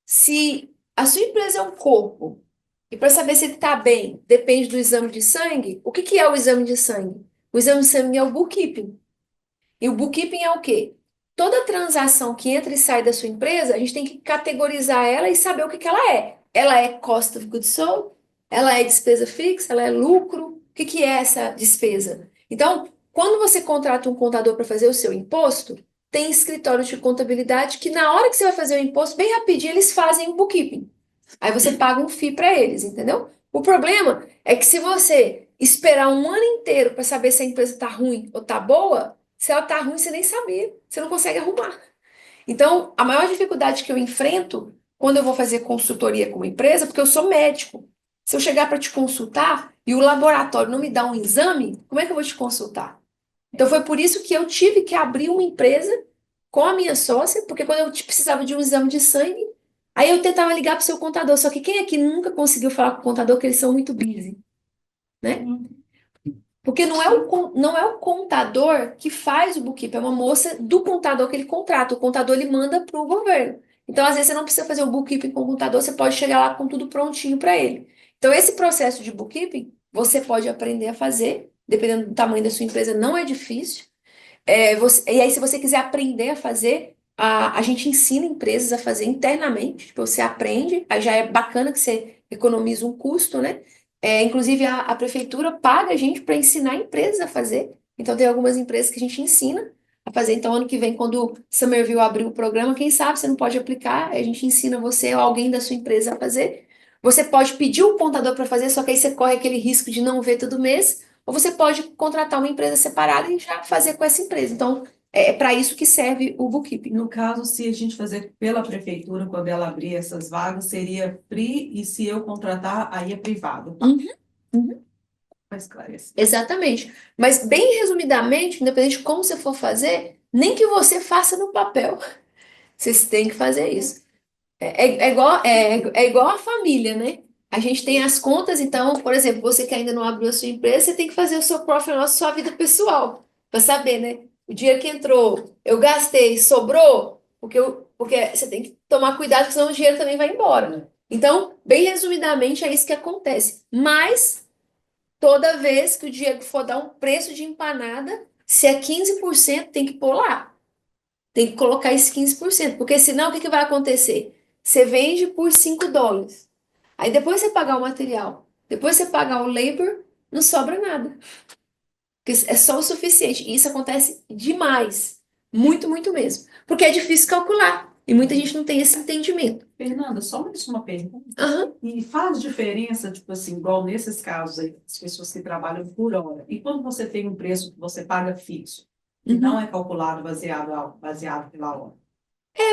se a sua empresa é um corpo, e para saber se ele está bem, depende do exame de sangue, o que que é o exame de sangue? O exame de sangue é o bookkeeping. E o bookkeeping é o quê? Toda transação que entra e sai da sua empresa, a gente tem que categorizar ela e saber o que que ela é. Ela é cost of goods sold? Ela é despesa fixa? Ela é lucro? O que que é essa despesa? Então, quando você contrata um contador para fazer o seu imposto, tem escritórios de contabilidade que na hora que você vai fazer o imposto, bem rapidinho, eles fazem o bookkeeping. Aí você paga um FII para eles, entendeu? O problema é que se você esperar um ano inteiro para saber se a empresa está ruim ou está boa, se ela está ruim, você nem sabia, você não consegue arrumar. Então, a maior dificuldade que eu enfrento quando eu vou fazer consultoria com uma empresa, porque eu sou médico. Se eu chegar para te consultar e o laboratório não me dá um exame, como é que eu vou te consultar? Então, foi por isso que eu tive que abrir uma empresa com a minha sócia, porque quando eu precisava de um exame de sangue, aí eu tentava ligar para o seu contador. Só que quem aqui nunca conseguiu falar com o contador, que eles são muito busy, né? Porque não é o contador que faz o bookkeeping, é uma moça do contador que ele contrata. O contador ele manda para o governo. Então, às vezes, você não precisa fazer o bookkeeping com o contador, você pode chegar lá com tudo prontinho para ele. Então, esse processo de bookkeeping, você pode aprender a fazer, dependendo do tamanho da sua empresa, não é difícil. E aí, se você quiser aprender a fazer, a gente ensina empresas a fazer internamente, tipo, você aprende, aí já é bacana que você economiza um custo, né? Inclusive, a prefeitura paga a gente para ensinar empresas a fazer. Então, tem algumas empresas que a gente ensina a fazer. Então, ano que vem, quando o Somerville abrir o programa, quem sabe você não pode aplicar, a gente ensina você ou alguém da sua empresa a fazer. Você pode pedir o contador para fazer, só que aí você corre aquele risco de não ver todo mês. Ou você pode contratar uma empresa separada e já fazer com essa empresa. Então, é para isso que serve o bookkeeping. No caso, se a gente fazer pela prefeitura, quando ela abrir essas vagas, seria free, e se eu contratar, aí é privado. Uhum. Para esclarecer. Exatamente. Mas, bem resumidamente, independente de como você for fazer, nem que você faça no papel, vocês têm que fazer isso. É igual a família, né? A gente tem as contas, então, por exemplo, você que ainda não abriu a sua empresa, você tem que fazer o seu profit and loss, sua vida pessoal, para saber, né? O dinheiro que entrou, eu gastei, sobrou, porque você tem que tomar cuidado, porque senão o dinheiro também vai embora, né? Então, bem resumidamente, é isso que acontece. Mas, toda vez que o Diego for dar um preço de empanada, se é 15%, tem que pôr lá. Tem que colocar esse 15%, porque senão o que vai acontecer? Você vende por US$ 5. Aí depois você pagar o material, depois você pagar o labor, não sobra nada. Porque é só o suficiente. E isso acontece demais. Muito, muito mesmo. Porque é difícil calcular. E muita gente não tem esse entendimento. Fernanda, só mais uma pergunta. Aham. E faz diferença, tipo assim, igual nesses casos aí, as pessoas que trabalham por hora. E quando você tem um preço que você paga fixo, e não é calculado baseado pela hora?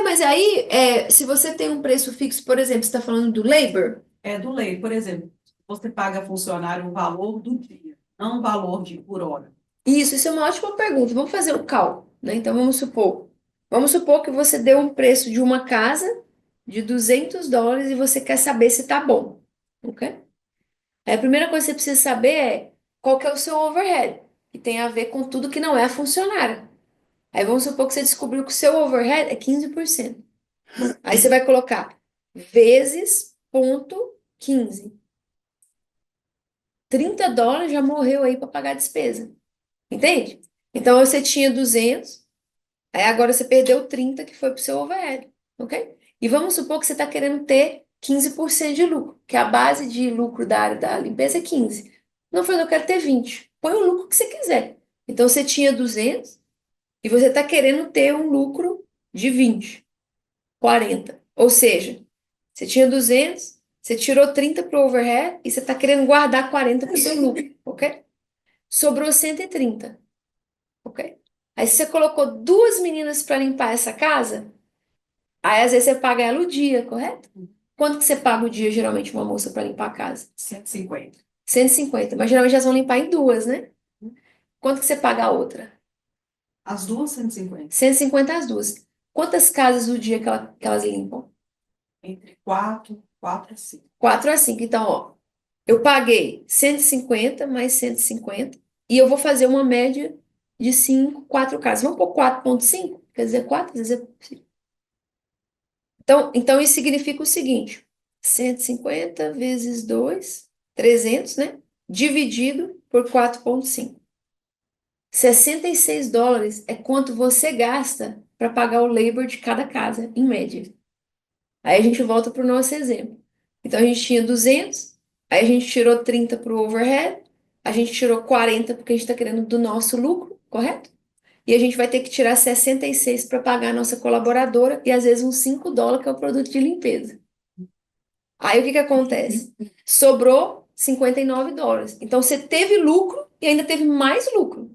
Mas aí, se você tem um preço fixo, por exemplo, você está falando do labor, É do lei, por exemplo, você paga funcionário o valor do dia, não o valor de por hora. isso é uma ótima pergunta. Vamos fazer um cálculo, né? Então, vamos supor que você deu um preço de uma casa de US$ 200 e você quer saber se tá bom, ok? Aí a primeira coisa que você precisa saber é qual que é o seu overhead, que tem a ver com tudo que não é a funcionária. Aí vamos supor que você descobriu que o seu overhead é 15%. Aí você vai colocar vezes ponto 15. US$ 30 já morreu aí para pagar a despesa. Entende? Então você tinha 200, aí agora você perdeu 30 que foi para o seu overhead, ok? E vamos supor que você está querendo ter 15% de lucro, que a base de lucro da área da limpeza é 15. Não foi, eu quero ter 20. Põe o lucro que você quiser. Então você tinha 200 e você está querendo ter um lucro de 20, 40. Ou seja, você tinha 200, você tirou 30 para o overhead e você está querendo guardar 40 para o seu lucro, ok? Sobrou 130. Ok? Aí você colocou duas meninas para limpar essa casa, aí às vezes você paga ela o dia, correto? Quanto que você paga o dia, geralmente, uma moça para limpar a casa? 150. 150, mas geralmente elas vão limpar em duas, né? Quanto que você paga a outra? As duas, 150. 150 as duas. Quantas casas no dia que elas limpam? Entre 4 a 5. 4 a 5. Então, ó, eu paguei 150 mais 150 e eu vou fazer uma média de 5, 4 casas. Vamos pôr 4,5? Quer dizer 4, quer dizer. Então, isso significa o seguinte: 150 vezes 2, 300, né? Dividido por 4,5. US$ 66 é quanto você gasta para pagar o labor de cada casa, em média. Aí a gente volta para o nosso exemplo. Então, a gente tinha 200, aí a gente tirou 30 para o overhead, a gente tirou 40 porque a gente está querendo do nosso lucro, correto? E a gente vai ter que tirar 66 para pagar a nossa colaboradora e às vezes uns US$ 5, que é o produto de limpeza. Aí o que acontece? Sobrou $59. Então você teve lucro e ainda teve mais lucro.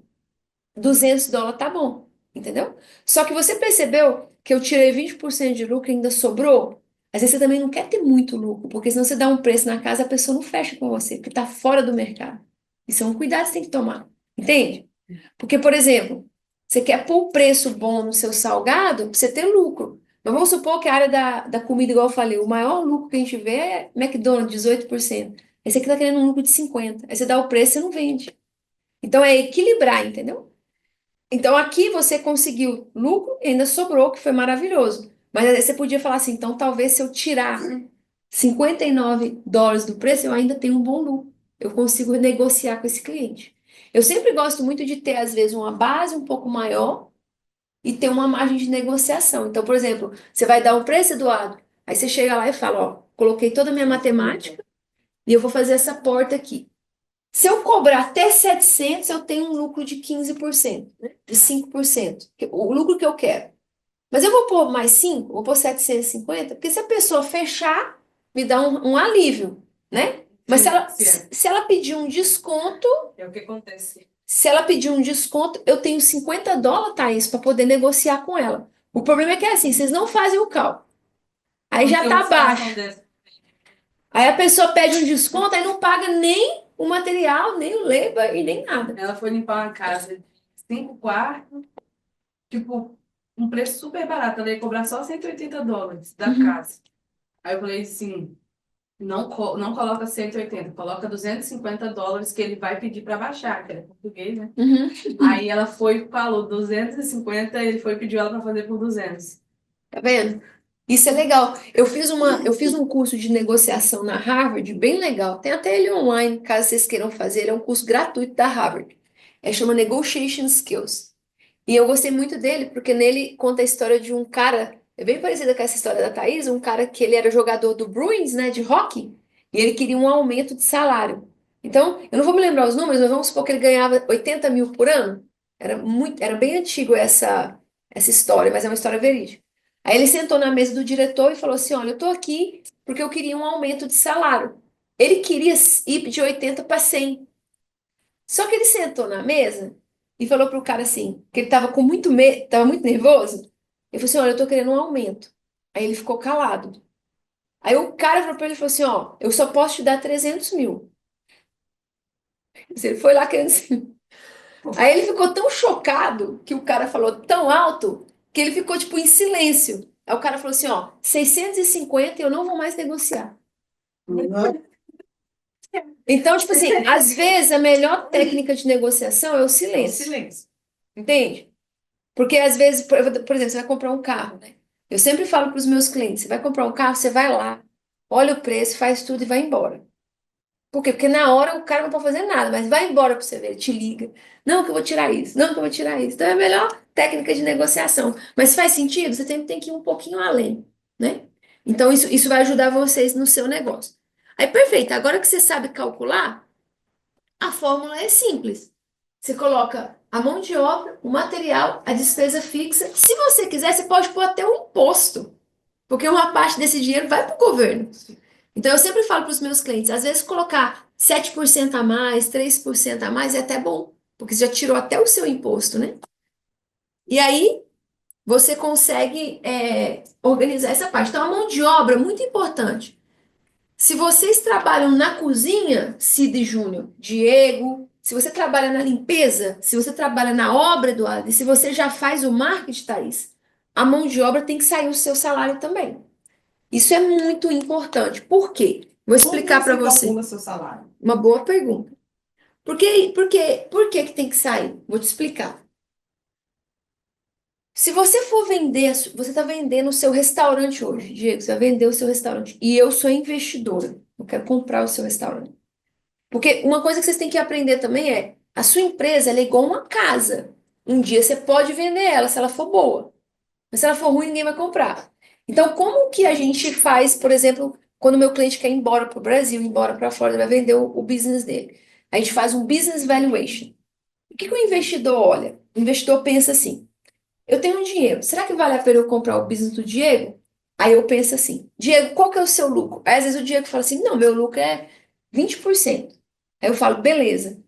$200 tá bom, entendeu? Só que você percebeu que eu tirei 20% de lucro e ainda sobrou? Às vezes você também não quer ter muito lucro, porque senão você dá um preço na casa, a pessoa não fecha com você, porque tá fora do mercado. Isso é um cuidado que você tem que tomar, entende? Porque, por exemplo, você quer pôr preço bom no seu salgado pra você ter lucro. Mas vamos supor que a área da comida, igual eu falei, o maior lucro que a gente vê é McDonald's, 18%. Aí você que tá querendo um lucro de 50%. Aí você dá o preço e você não vende. Então é equilibrar, entendeu? Então aqui você conseguiu lucro e ainda sobrou, que foi maravilhoso. Mas aí você podia falar assim, então talvez se eu tirar $59 do preço, eu ainda tenho um bom lucro. Eu consigo negociar com esse cliente. Eu sempre gosto muito de ter, às vezes, uma base um pouco maior e ter uma margem de negociação. Então, por exemplo, você vai dar um preço, Eduardo, aí você chega lá e fala, ó, coloquei toda a minha matemática e eu vou fazer essa porta aqui. Se eu cobrar até 700, eu tenho um lucro de 15%, né? De 5%, o lucro que eu quero. Mas eu vou pôr mais 5, vou pôr 750, porque se a pessoa fechar, me dá um alívio, né? Mas se Sim, ela, sim, se ela pedir um desconto, é o que acontece. se ela pedir um desconto, eu tenho $50, Thaís, para poder negociar com ela. O problema é que é assim, vocês não fazem o cálculo. Aí Não já tem tá uma situação baixo. dessa. Aí a pessoa pede um desconto, aí não paga nem o material, nem o labor e nem nada. Ela foi limpar uma casa de 5 quartos, tipo, um preço super barato. Ela ia cobrar só $180 da Uhum. casa. Aí eu falei assim, não coloca 180, coloca $250 que ele vai pedir para baixar, que era português, né? Uhum. Aí ela foi e falou 250, ele foi e pediu ela para fazer por 200. Tá vendo? Isso é legal. Eu fiz um curso de negociação na Harvard, bem legal. Tem até ele online, caso vocês queiram fazer. Ele é um curso gratuito da Harvard. Chama Negotiation Skills. E eu gostei muito dele, porque nele conta a história de um cara, é bem parecida com essa história da Thaís, um cara que ele era jogador do Bruins, né, de hockey, e ele queria um aumento de salário. Então, eu não vou me lembrar os números, mas vamos supor que ele ganhava 80 mil por ano. Era bem antigo essa história, mas é uma história verídica. Aí ele sentou na mesa do diretor e falou assim: Olha, eu tô aqui porque eu queria um aumento de salário. Ele queria ir de 80 para 100. Só que ele sentou na mesa e falou pro cara assim, que ele tava com muito medo, tava muito nervoso. Ele falou assim: Olha, eu tô querendo um aumento. Aí ele ficou calado. Aí o cara falou pra ele e falou assim: Ó, eu só posso te dar 300 mil. Ele foi lá querendo assim. Aí ele ficou tão chocado que o cara falou tão alto que ele ficou tipo em silêncio. Aí o cara falou assim: Ó, 650 e eu não vou mais negociar. Então, tipo assim, às vezes a melhor técnica de negociação é o silêncio. Silêncio. Entende? Porque às vezes, por exemplo, você vai comprar um carro, né? Eu sempre falo para os meus clientes: você vai comprar um carro, você vai lá, olha o preço, faz tudo e vai embora. Por quê? Porque na hora o cara não pode fazer nada, mas vai embora para você ver, ele te liga. Não, que eu vou tirar isso, não, que eu vou tirar isso. Então é a melhor técnica de negociação. Mas faz sentido? Você tem que ir um pouquinho além, né? Então isso vai ajudar vocês no seu negócio. Aí, perfeito. Agora que você sabe calcular, a fórmula é simples. Você coloca a mão de obra, o material, a despesa fixa. Se você quiser, você pode pôr até um imposto, porque uma parte desse dinheiro vai para o governo. Então, eu sempre falo para os meus clientes, às vezes colocar 7% a mais, 3% a mais é até bom, porque você já tirou até o seu imposto, né? E aí, você consegue organizar essa parte. Então, a mão de obra é muito importante. Se vocês trabalham na cozinha, Cida e Júnior, Diego, se você trabalha na limpeza, se você trabalha na obra, Eduardo, e se você já faz o marketing, Thaís, a mão de obra tem que sair o seu salário também. Isso é muito importante. Por quê? Vou Como explicar para você você. calcula seu salário? Uma boa pergunta. Por que que tem que sair? Vou te explicar. Se você for vender, você está vendendo o seu restaurante hoje, Diego, você vai vender o seu restaurante. E eu sou investidora. Eu quero comprar o seu restaurante. Porque uma coisa que vocês têm que aprender também é, a sua empresa ela é igual uma casa. Um dia você pode vender ela se ela for boa. Mas se ela for ruim, ninguém vai comprar. Então, como que a gente faz, por exemplo, quando o meu cliente quer ir embora para o Brasil, ir embora para fora, ele vai vender o business dele. A gente faz um business valuation. O que que o investidor olha? O investidor pensa assim, eu tenho um dinheiro, será que vale a pena eu comprar o business do Diego? Aí eu penso assim, Diego, qual que é o seu lucro? Aí às vezes o Diego fala assim, não, meu lucro é 20%. Aí eu falo, beleza.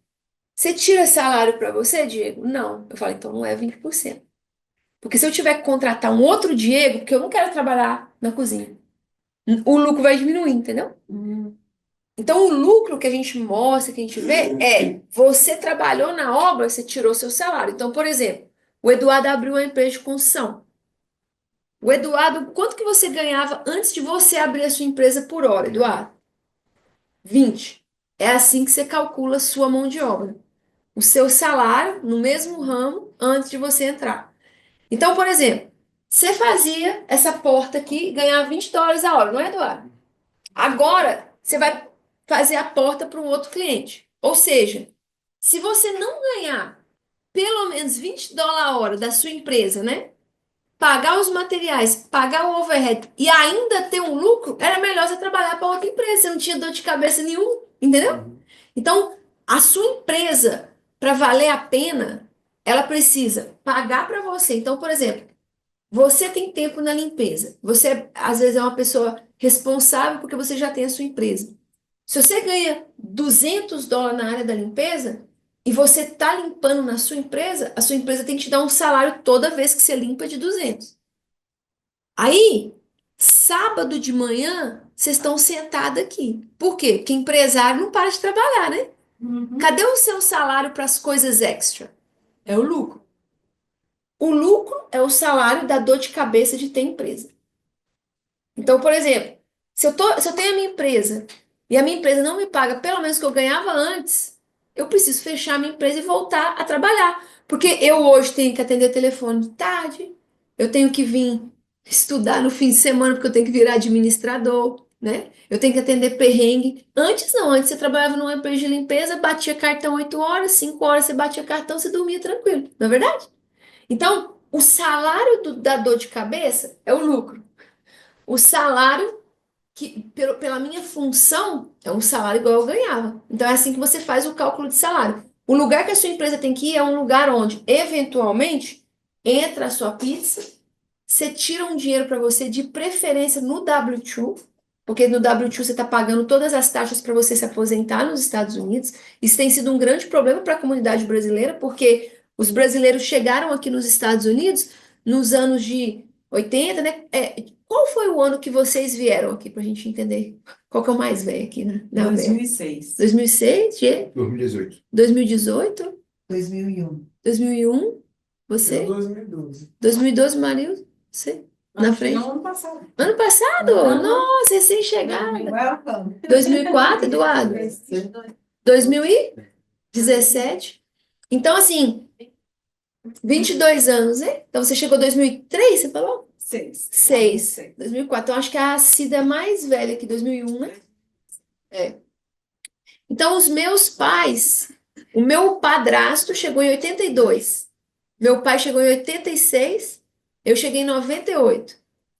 Você tira salário para você, Diego? Não. Eu falo, então não é 20%. Porque se eu tiver que contratar um outro Diego, porque eu não quero trabalhar na cozinha, o lucro vai diminuir, entendeu? Então, o lucro que a gente mostra, que a gente vê, é você trabalhou na obra, você tirou seu salário. Então, por exemplo, o Eduardo abriu uma empresa de construção. O Eduardo, quanto que você ganhava antes de você abrir a sua empresa por hora, Eduardo? 20. É assim que você calcula a sua mão de obra. O seu salário no mesmo ramo antes de você entrar. Então, por exemplo, você fazia essa porta aqui e ganhava US$ 20 a hora, não é, Eduardo? Agora, você vai fazer a porta para um outro cliente. Ou seja, se você não ganhar pelo menos US$ 20 a hora da sua empresa, né? Pagar os materiais, pagar o overhead e ainda ter um lucro, era melhor você trabalhar para outra empresa. Você não tinha dor de cabeça nenhum, entendeu? Então, a sua empresa, para valer a pena, ela precisa pagar para você. Então, por exemplo, você tem tempo na limpeza. Você, às vezes, é uma pessoa responsável porque você já tem a sua empresa. Se você ganha US$ 200 na área da limpeza e você está limpando na sua empresa, a sua empresa tem que te dar um salário toda vez que você limpa de 200. Aí, sábado de manhã, vocês estão sentados aqui. Por quê? Porque empresário não para de trabalhar, né? Cadê o seu salário para as coisas extra? É o lucro. O lucro é o salário da dor de cabeça de ter empresa. Então, por exemplo, se eu tenho a minha empresa e a minha empresa não me paga pelo menos o que eu ganhava antes, eu preciso fechar a minha empresa e voltar a trabalhar. Porque eu hoje tenho que atender telefone de tarde, eu tenho que vir estudar no fim de semana porque eu tenho que virar administrador, né? Eu tenho que atender perrengue. Antes não, antes você trabalhava numa empresa de limpeza, batia cartão 8 horas, 5 horas você batia cartão, você dormia tranquilo, não é verdade? Então, o salário da dor de cabeça é o lucro. O salário pela minha função, é um salário igual eu ganhava. Então é assim que você faz o cálculo de salário. O lugar que a sua empresa tem que ir é um lugar onde, eventualmente, entra a sua pizza, você tira um dinheiro para você, de preferência no W2, porque no W2 você está pagando todas as taxas para você se aposentar nos Estados Unidos. Isso tem sido um grande problema para a comunidade brasileira, porque os brasileiros chegaram aqui nos Estados Unidos nos anos de 80, né? Qual foi o ano que vocês vieram aqui para a gente entender? Qual que é o mais velho aqui, né? Na América? 2006. 2006, Gê? 2018. 2018? 2001. 2001? Você? Eu 2012. 2012, Marinho? Você? Na frente? Não, ano passado. Ano passado? Aham. Nossa, recém-chegada. Welcome. 2004, Eduardo? 2017? Então, assim, 22 anos, né? Então, você chegou em 2003, você falou? 6. 6. 2004. Então, acho que a Cida é mais velha que 2001, né? É. Então, os meus pais, o meu padrasto chegou em 82. Meu pai chegou em 86. Eu cheguei em 98.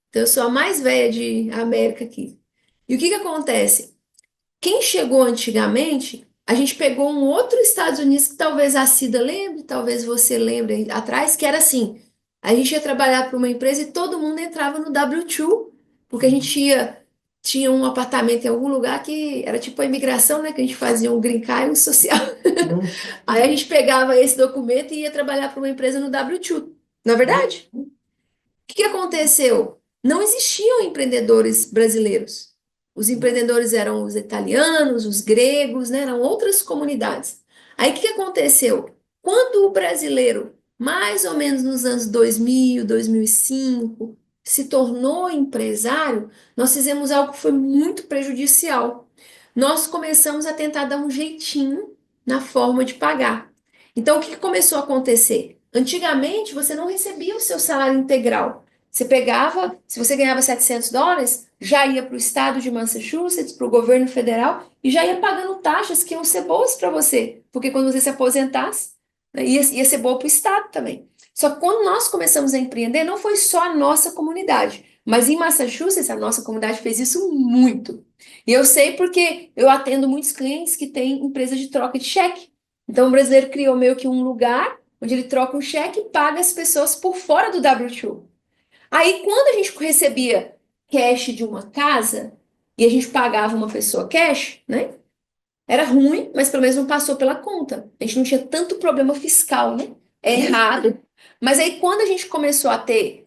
Então, eu sou a mais velha de América aqui. E o que que acontece? Quem chegou antigamente, a gente pegou um outro Estados Unidos que talvez a Cida lembre, talvez você lembre aí atrás, que era assim: a gente ia trabalhar para uma empresa e todo mundo entrava no W2, porque a gente tinha um apartamento em algum lugar que era tipo a imigração, né? Que a gente fazia um green card e um social. Aí a gente pegava esse documento e ia trabalhar para uma empresa no W2. Não é verdade? O que que aconteceu? Não existiam empreendedores brasileiros. Os empreendedores eram os italianos, os gregos, né? Eram outras comunidades. Aí o que que aconteceu? Quando o brasileiro, mais ou menos nos anos 2000, 2005, se tornou empresário, nós fizemos algo que foi muito prejudicial. Nós começamos a tentar dar um jeitinho na forma de pagar. Então, o que que começou a acontecer? Antigamente, você não recebia o seu salário integral. Você pegava, se você ganhava US$ 700, já ia para o estado de Massachusetts, para o governo federal, e já ia pagando taxas que iam ser boas para você, porque quando você se aposentasse, né, ia ser boa para o estado também. Só que quando nós começamos a empreender, não foi só a nossa comunidade, mas em Massachusetts, a nossa comunidade fez isso muito. E eu sei porque eu atendo muitos clientes que têm empresas de troca de cheque. Então, o brasileiro criou meio que um lugar onde ele troca um cheque e paga as pessoas por fora do W2. Aí, quando a gente recebia cash de uma casa e a gente pagava uma pessoa cash, né? ruim, mas pelo menos não passou pela conta. A gente não tinha tanto problema fiscal, né? É errado. Mas aí quando a gente começou a ter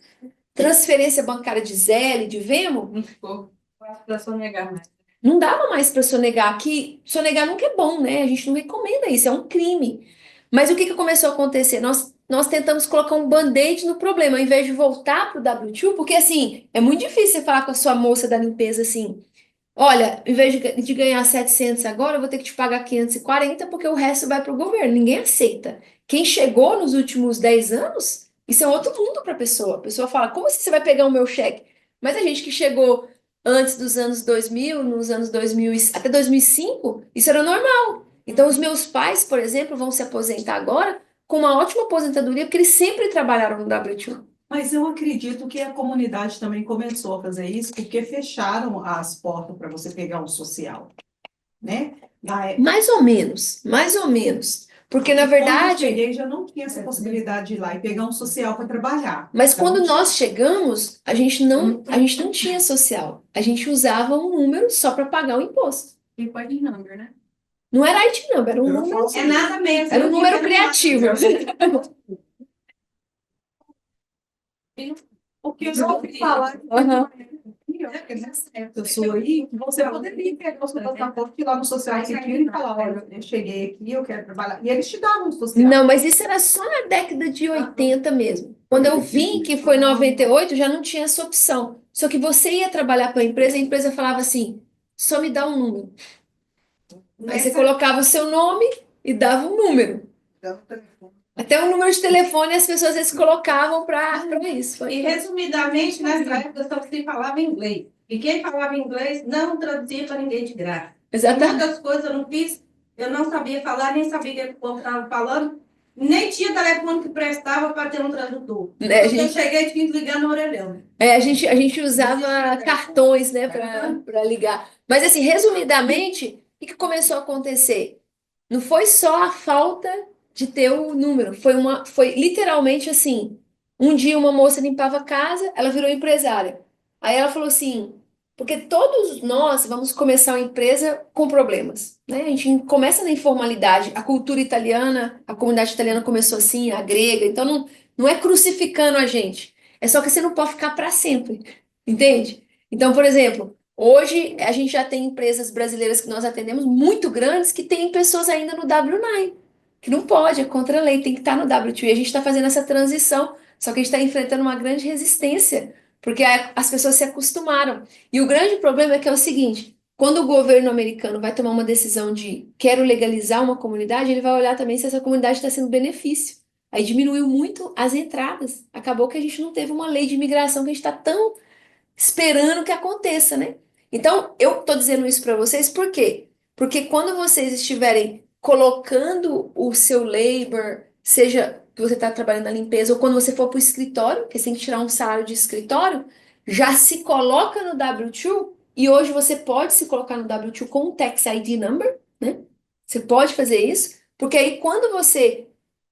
transferência bancária de Zelle, de Venmo, Não ficou fácil para sonegar mais. não dava mais para sonegar, que sonegar nunca é bom, né? A gente não recomenda isso, é um crime. Mas o que que começou a acontecer? Nós tentamos colocar um band-aid no problema, ao invés de voltar para o W2, porque assim, é muito difícil você falar com a sua moça da limpeza assim, olha, em vez de ganhar 700 agora, eu vou ter que te pagar 540 porque o resto vai para o governo. Ninguém aceita. Quem chegou nos últimos 10 anos, isso é outro mundo para a pessoa. A pessoa fala, como assim você vai pegar o meu cheque? Mas a gente que chegou antes dos anos 2000, nos anos 2000, até 2005, isso era normal. Então, os meus pais, por exemplo, vão se aposentar agora com uma ótima aposentadoria, porque eles sempre trabalharam no W2. Mas eu acredito que a comunidade também começou a fazer isso porque fecharam as portas para você pegar um social, né? Mais ou menos, mais ou menos. Porque, na Quando eu verdade, cheguei, já não tinha essa possibilidade de ir lá e pegar um social para trabalhar. mas Então, quando nós chegamos, a gente não tinha social. A gente usava um número só para pagar o imposto. E pode number, né? Não era IT number, era um Era número, falso. É nada mesmo. era um número criativo. porque eu já ouvi falar Aham. eu sou aí, que você poderia pegar o seu passaporte lá no Social Security e falar, olha, eu cheguei aqui, eu quero trabalhar. E eles te davam um social. Não, mas isso era só na década de 80 mesmo. Quando eu vim, que foi em 98, já não tinha essa opção. Só que você ia trabalhar para a empresa falava assim, só me dá um número. Aí você colocava o seu nome e dava um número. Até o número de telefone as pessoas às vezes colocavam para isso. E resumidamente, nessa época só se falava inglês. E quem falava inglês não traduzia para ninguém de graça. Exatamente. Muitas coisas eu não fiz, eu não sabia falar, nem sabia o que o povo estava falando, nem tinha telefone que prestava para ter um tradutor. Né, Quando eu cheguei, tinha que ligar no orelhão. a gente usava cartões, né, para ligar. Mas assim, resumidamente, o que começou a acontecer? Não foi só a falta de ter o número, foi literalmente assim. Um dia uma moça limpava a casa, ela virou empresária. Aí ela falou assim, porque todos nós vamos começar uma empresa com problemas, né? A gente começa na informalidade. A cultura italiana, a comunidade italiana começou assim, a grega, então não é crucificando a gente. É só que você não pode ficar para sempre, entende? Então, por exemplo, hoje a gente já tem empresas brasileiras que nós atendemos muito grandes que têm pessoas ainda no W9, que não pode, é contra a lei, tem que estar no W2. E a gente está fazendo essa transição, só que a gente está enfrentando uma grande resistência, porque as pessoas se acostumaram. E o grande problema é que é o seguinte: quando o governo americano vai tomar uma decisão de quero legalizar uma comunidade, ele vai olhar também se essa comunidade está sendo benefício. Aí diminuiu muito as entradas. Acabou que a gente não teve uma lei de imigração que a gente está tão esperando que aconteça, né? Então, eu tô dizendo isso para vocês por quê? Porque quando vocês estiverem colocando o seu labor, seja que você está trabalhando na limpeza, ou quando você for para o escritório, que você tem que tirar um salário de escritório, já se coloca no W2, e hoje você pode se colocar no W2 com um Tax ID number, né? Você pode fazer isso, porque aí quando você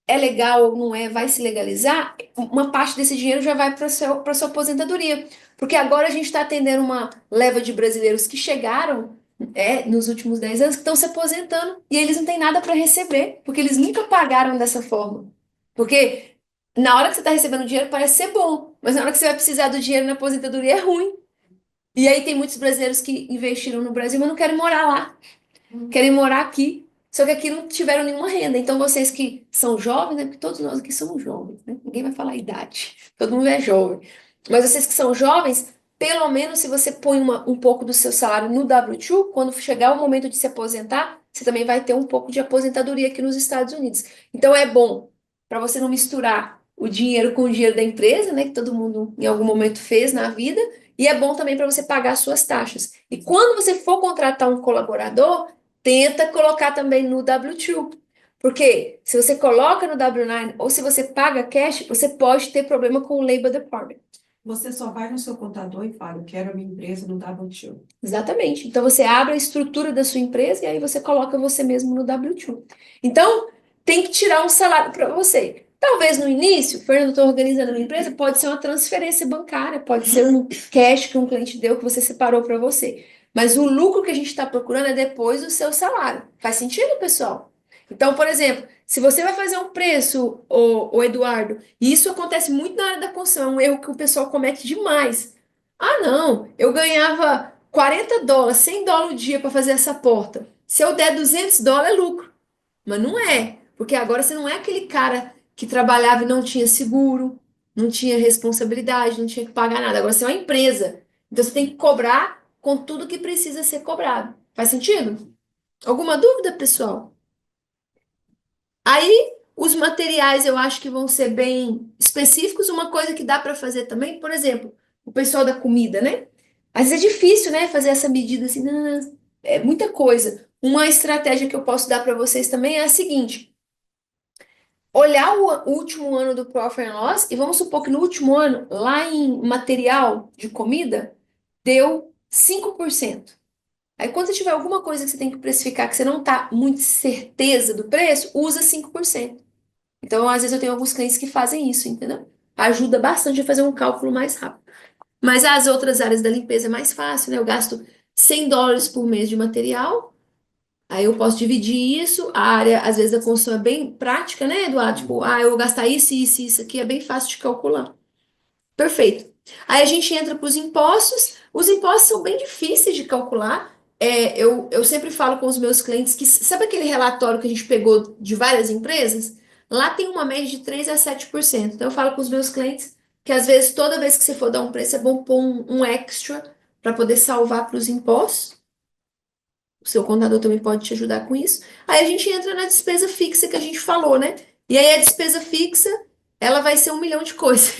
é legal ou não é, vai se legalizar, uma parte desse dinheiro já vai para sua aposentadoria. Porque agora a gente está atendendo uma leva de brasileiros que chegaram nos últimos 10 anos, que estão se aposentando e eles não têm nada para receber, porque eles nunca pagaram dessa forma. Porque na hora que você está recebendo dinheiro parece ser bom, mas na hora que você vai precisar do dinheiro na aposentadoria é ruim. E aí tem muitos brasileiros que investiram no Brasil, mas não querem morar lá, querem morar aqui. Só que aqui não tiveram nenhuma renda. Então, vocês que são jovens, né? Porque todos nós aqui somos jovens, né? Ninguém vai falar a idade. Todo mundo é jovem. Mas vocês que são jovens, pelo menos se você põe um pouco do seu salário no W2, quando chegar o momento de se aposentar, você também vai ter um pouco de aposentadoria aqui nos Estados Unidos. Então, é bom para você não misturar o dinheiro com o dinheiro da empresa, né? Que todo mundo em algum momento fez na vida. E é bom também para você pagar as suas taxas. E quando você for contratar um colaborador, tenta colocar também no W2. Porque se você coloca no W9 ou se você paga cash, você pode ter problema com o Labor Department. Você só vai no seu contador e fala, eu quero a minha empresa no W2. Exatamente. Então você abre a estrutura da sua empresa e aí você coloca você mesmo no W2. Então tem que tirar um salário para você. Talvez no início, Fernando, estou organizando uma empresa, pode ser uma transferência bancária, pode ser um cash que um cliente deu que você separou para você. Mas o lucro que a gente está procurando é depois do seu salário. Faz sentido, pessoal? Então, por exemplo, se você vai fazer um preço, o Eduardo, e isso acontece muito na área da construção, é um erro que o pessoal comete demais. Ah, não, eu ganhava $40, $100 o dia para fazer essa porta. Se eu der $200 é lucro. Mas não é, porque agora você não é aquele cara que trabalhava e não tinha seguro, não tinha responsabilidade, não tinha que pagar nada. Agora você é uma empresa. Então você tem que cobrar com tudo que precisa ser cobrado. Faz sentido? Alguma dúvida, pessoal? Aí, os materiais eu acho que vão ser bem específicos. Uma coisa que dá para fazer também, por exemplo, o pessoal da comida, né? Às vezes é difícil, né, fazer essa medida assim, não, é muita coisa. Uma estratégia que eu posso dar para vocês também é a seguinte: olhar o último ano do Profit and Loss e vamos supor que no último ano, lá em material de comida, deu 5%. Aí quando você tiver alguma coisa que você tem que precificar que você não tá muito certeza do preço, usa 5%. Então, às vezes eu tenho alguns clientes que fazem isso, entendeu? Ajuda bastante a fazer um cálculo mais rápido. Mas as outras áreas da limpeza é mais fácil, né? Eu gasto $100 por mês de material. Aí eu posso dividir isso. A área, às vezes, da construção é bem prática, né, Eduardo? Tipo, eu vou gastar isso, isso, isso aqui. É bem fácil de calcular. Perfeito. Aí a gente entra para os impostos. Os impostos são bem difíceis de calcular. Eu sempre falo com os meus clientes que, sabe aquele relatório que a gente pegou de várias empresas? Lá tem uma média de 3 a 7%. Então eu falo com os meus clientes que às vezes, toda vez que você for dar um preço, é bom pôr um extra para poder salvar para os impostos. O seu contador também pode te ajudar com isso. Aí a gente entra na despesa fixa que a gente falou, né? E aí a despesa fixa, ela vai ser um milhão de coisas.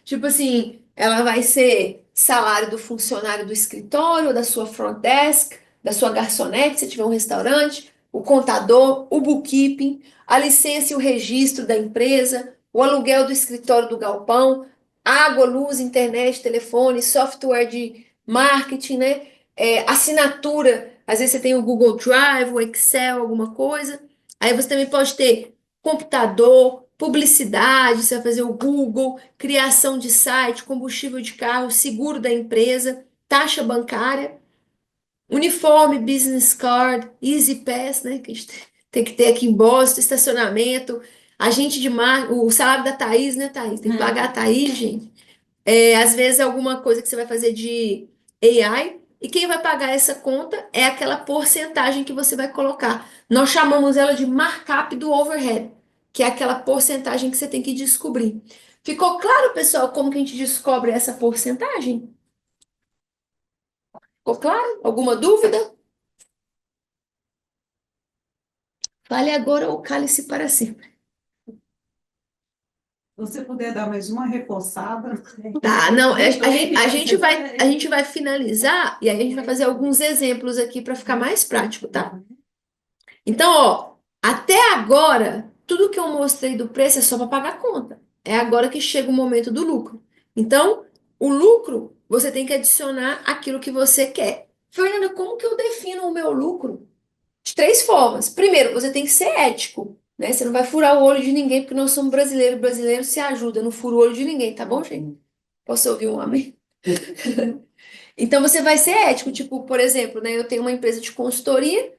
Tipo assim, ela vai ser salário do funcionário do escritório, da sua front desk, da sua garçonete, se tiver um restaurante, o contador, o bookkeeping, a licença e o registro da empresa, o aluguel do escritório do galpão, água, luz, internet, telefone, software de marketing, né? Assinatura. Às vezes você tem o Google Drive, o Excel, alguma coisa. Aí você também pode ter computador, publicidade, você vai fazer o Google, criação de site, combustível de carro, seguro da empresa, taxa bancária, uniforme, business card, Easy Pass, né? Que a gente tem que ter aqui em Boston, estacionamento, agente de marca, o salário da Thaís, né, Thaís? Tem que pagar a Thaís, gente. Às vezes é alguma coisa que você vai fazer de AI, e quem vai pagar essa conta é aquela porcentagem que você vai colocar. Nós chamamos ela de markup do overhead, que é aquela porcentagem que você tem que descobrir. Ficou claro, pessoal, como que a gente descobre essa porcentagem? Ficou claro? Alguma dúvida? Fale agora ou cale-se para sempre. Se você puder dar mais uma reforçada. Tá, não, a gente vai finalizar e aí a gente vai fazer alguns exemplos aqui para ficar mais prático, tá? Então, ó, até agora, tudo que eu mostrei do preço é só para pagar a conta. É agora que chega o momento do lucro. Então, o lucro, você tem que adicionar aquilo que você quer. Fernanda, como que eu defino o meu lucro? De três formas. Primeiro, você tem que ser ético, né? Você não vai furar o olho de ninguém, porque nós somos brasileiros. Brasileiro se ajuda, não fura o olho de ninguém, tá bom, gente? Posso ouvir um amém? Então você vai ser ético, tipo, por exemplo, né? Eu tenho uma empresa de consultoria,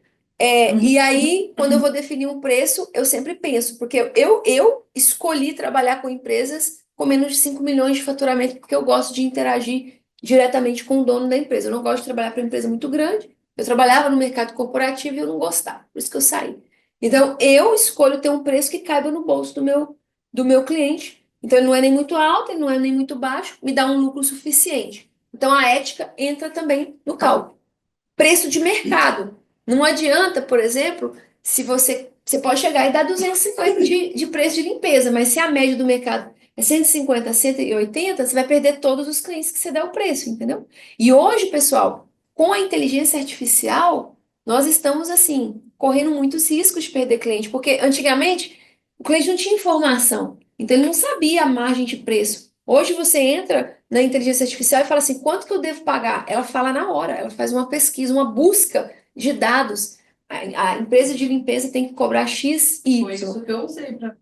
e aí, quando eu vou definir um preço, eu sempre penso, porque eu escolhi trabalhar com empresas com menos de 5 milhões de faturamento, porque eu gosto de interagir diretamente com o dono da empresa. Eu não gosto de trabalhar para uma empresa muito grande. Eu trabalhava no mercado corporativo e eu não gostava, por isso que eu saí. Então, eu escolho ter um preço que caiba no bolso do meu cliente. Então, ele não é nem muito alto, ele não é nem muito baixo, me dá um lucro suficiente. Então, a ética entra também no cálculo. Preço de mercado. Não adianta, por exemplo, se você pode chegar e dar 250 de preço de limpeza, mas se a média do mercado é 150, 180, você vai perder todos os clientes que você der o preço, entendeu? E hoje, pessoal, com a inteligência artificial, nós estamos, assim, correndo muitos riscos de perder cliente, porque antigamente o cliente não tinha informação, então ele não sabia a margem de preço. Hoje você entra na inteligência artificial e fala assim, quanto que eu devo pagar? Ela fala na hora, ela faz uma pesquisa, uma busca de dados. A empresa de limpeza tem que cobrar X, Y. Foi isso que eu usei para.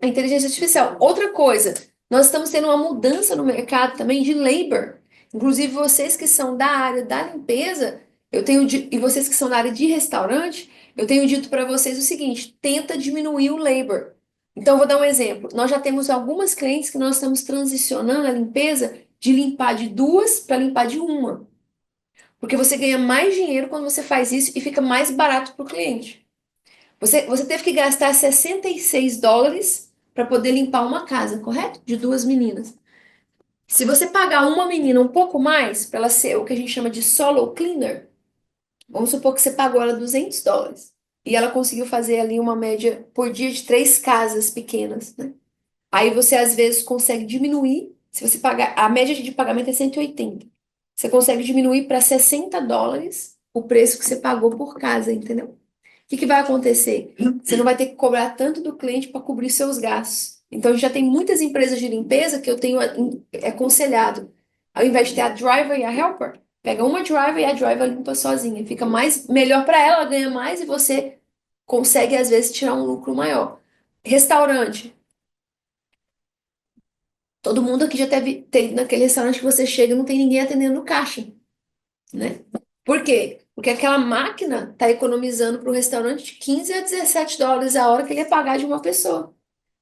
A inteligência artificial. Outra coisa, nós estamos tendo uma mudança no mercado também de labor. Inclusive, vocês que são da área da limpeza, e vocês que são da área de restaurante, eu tenho dito para vocês o seguinte: tenta diminuir o labor. Então, eu vou dar um exemplo. Nós já temos algumas clientes que nós estamos transicionando a limpeza de limpar de duas para limpar de uma. Porque você ganha mais dinheiro quando você faz isso e fica mais barato para o cliente. Você teve que gastar US$ 66 para poder limpar uma casa, correto? De duas meninas. Se você pagar uma menina um pouco mais, para ela ser o que a gente chama de solo cleaner, vamos supor que você pagou ela US$ 200. E ela conseguiu fazer ali uma média por dia de 3 casas pequenas, né? Aí você às vezes consegue diminuir, se você pagar, a média de pagamento é 180. Você consegue diminuir para US$ 60 o preço que você pagou por casa, entendeu? O que vai acontecer? Você não vai ter que cobrar tanto do cliente para cobrir seus gastos. Então, já tem muitas empresas de limpeza que eu tenho aconselhado. Ao invés de ter a driver e a helper, pega uma driver e a driver limpa sozinha. Fica melhor para ela, ela ganha mais e você consegue, às vezes, tirar um lucro maior. Restaurante. Todo mundo aqui já tem naquele restaurante que você chega e não tem ninguém atendendo no caixa, né? Por quê? Porque aquela máquina está economizando para o restaurante de US$ 15 a US$ 17 a hora que ele ia pagar de uma pessoa.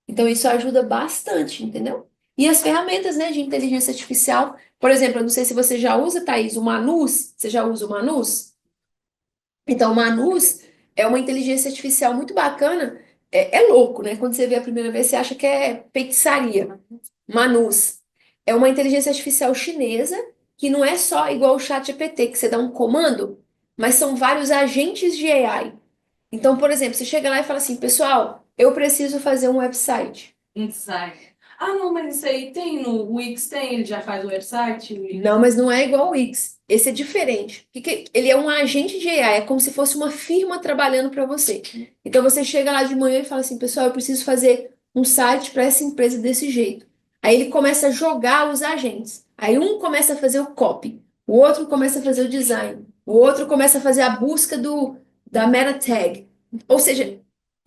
Então, isso ajuda bastante, entendeu? E as ferramentas, né, de inteligência artificial. Por exemplo, eu não sei se você já usa, Thaís, o Manus. Você já usa o Manus? Então, o Manus é uma inteligência artificial muito bacana. É louco, né? Quando você vê a primeira vez, você acha que é feitiçaria. Manus é uma inteligência artificial chinesa que não é só igual o ChatGPT, que você dá um comando, mas são vários agentes de AI. Então, por exemplo, você chega lá e fala assim, pessoal, eu preciso fazer um website. Insight. Ah, não, mas isso aí tem no Wix, ele já faz o website? Não, mas não é igual o Wix. Esse é diferente. Ele é um agente de AI, é como se fosse uma firma trabalhando para você. Então você chega lá de manhã e fala assim, pessoal, eu preciso fazer um site para essa empresa desse jeito. Aí ele começa a jogar os agentes. Aí um começa a fazer o copy, o outro começa a fazer o design, o outro começa a fazer a busca da meta tag. Ou seja,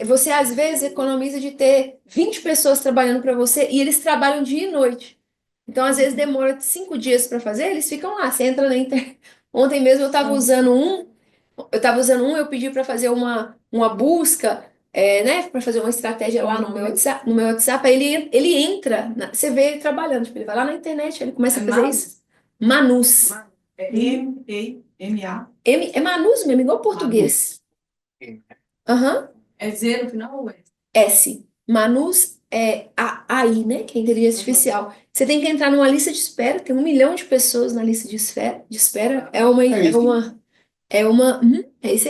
você às vezes economiza de ter 20 pessoas trabalhando para você e eles trabalham dia e noite. Então, às vezes, demora 5 dias para fazer, eles ficam lá. Você entra na internet. Ontem mesmo eu pedi para fazer uma busca, né, para fazer uma estratégia lá no meu WhatsApp, aí ele entra, você vê ele trabalhando, tipo, ele vai lá na internet, ele começa a fazer isso. Manus. É M-A. É Manus mesmo, igual português. Aham. É Z no final ou é? S. Manus é a AI, né? Que é a inteligência artificial. Você tem que entrar numa lista de espera, tem 1 milhão de pessoas na lista de espera. É isso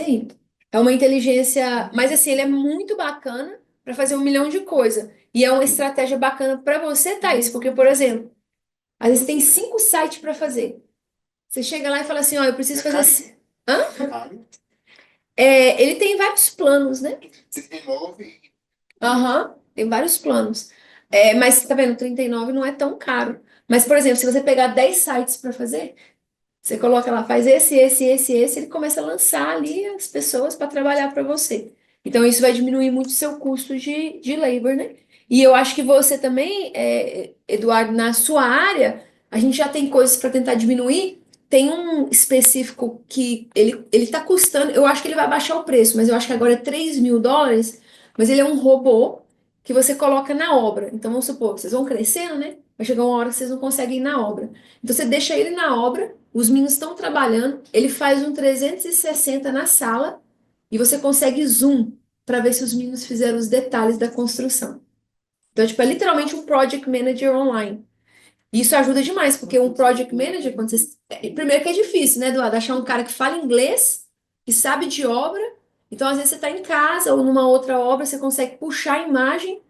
aí. É uma inteligência, mas assim, ele é muito bacana para fazer 1 milhão de coisas. E é uma estratégia bacana para você, Thaís, porque, por exemplo, às vezes você tem 5 sites para fazer. Você chega lá e fala assim, ó, eu preciso fazer. Hã? Ele tem vários planos, né? Aham, tem vários planos. Mas tá vendo, 39 não é tão caro. Mas, por exemplo, se você pegar 10 sites para fazer, você coloca lá, faz esse, ele começa a lançar ali as pessoas para trabalhar para você. Então, isso vai diminuir muito o seu custo de labor, né? E eu acho que você também, Eduardo, na sua área, a gente já tem coisas para tentar diminuir. Tem um específico que ele tá custando, eu acho que ele vai baixar o preço, mas eu acho que agora é US$ 3.000, mas ele é um robô que você coloca na obra. Então, vamos supor, vocês vão crescendo, né? Vai chegar uma hora que vocês não conseguem ir na obra. Então, você deixa ele na obra, os meninos estão trabalhando, ele faz um 360 na sala e você consegue zoom para ver se os meninos fizeram os detalhes da construção. Então, tipo, é literalmente um project manager online. E isso ajuda demais, porque um project manager, quando você... Primeiro que é difícil, né, Eduardo? Achar um cara que fala inglês, que sabe de obra. Então, às vezes, você está em casa ou numa outra obra, você consegue puxar a imagem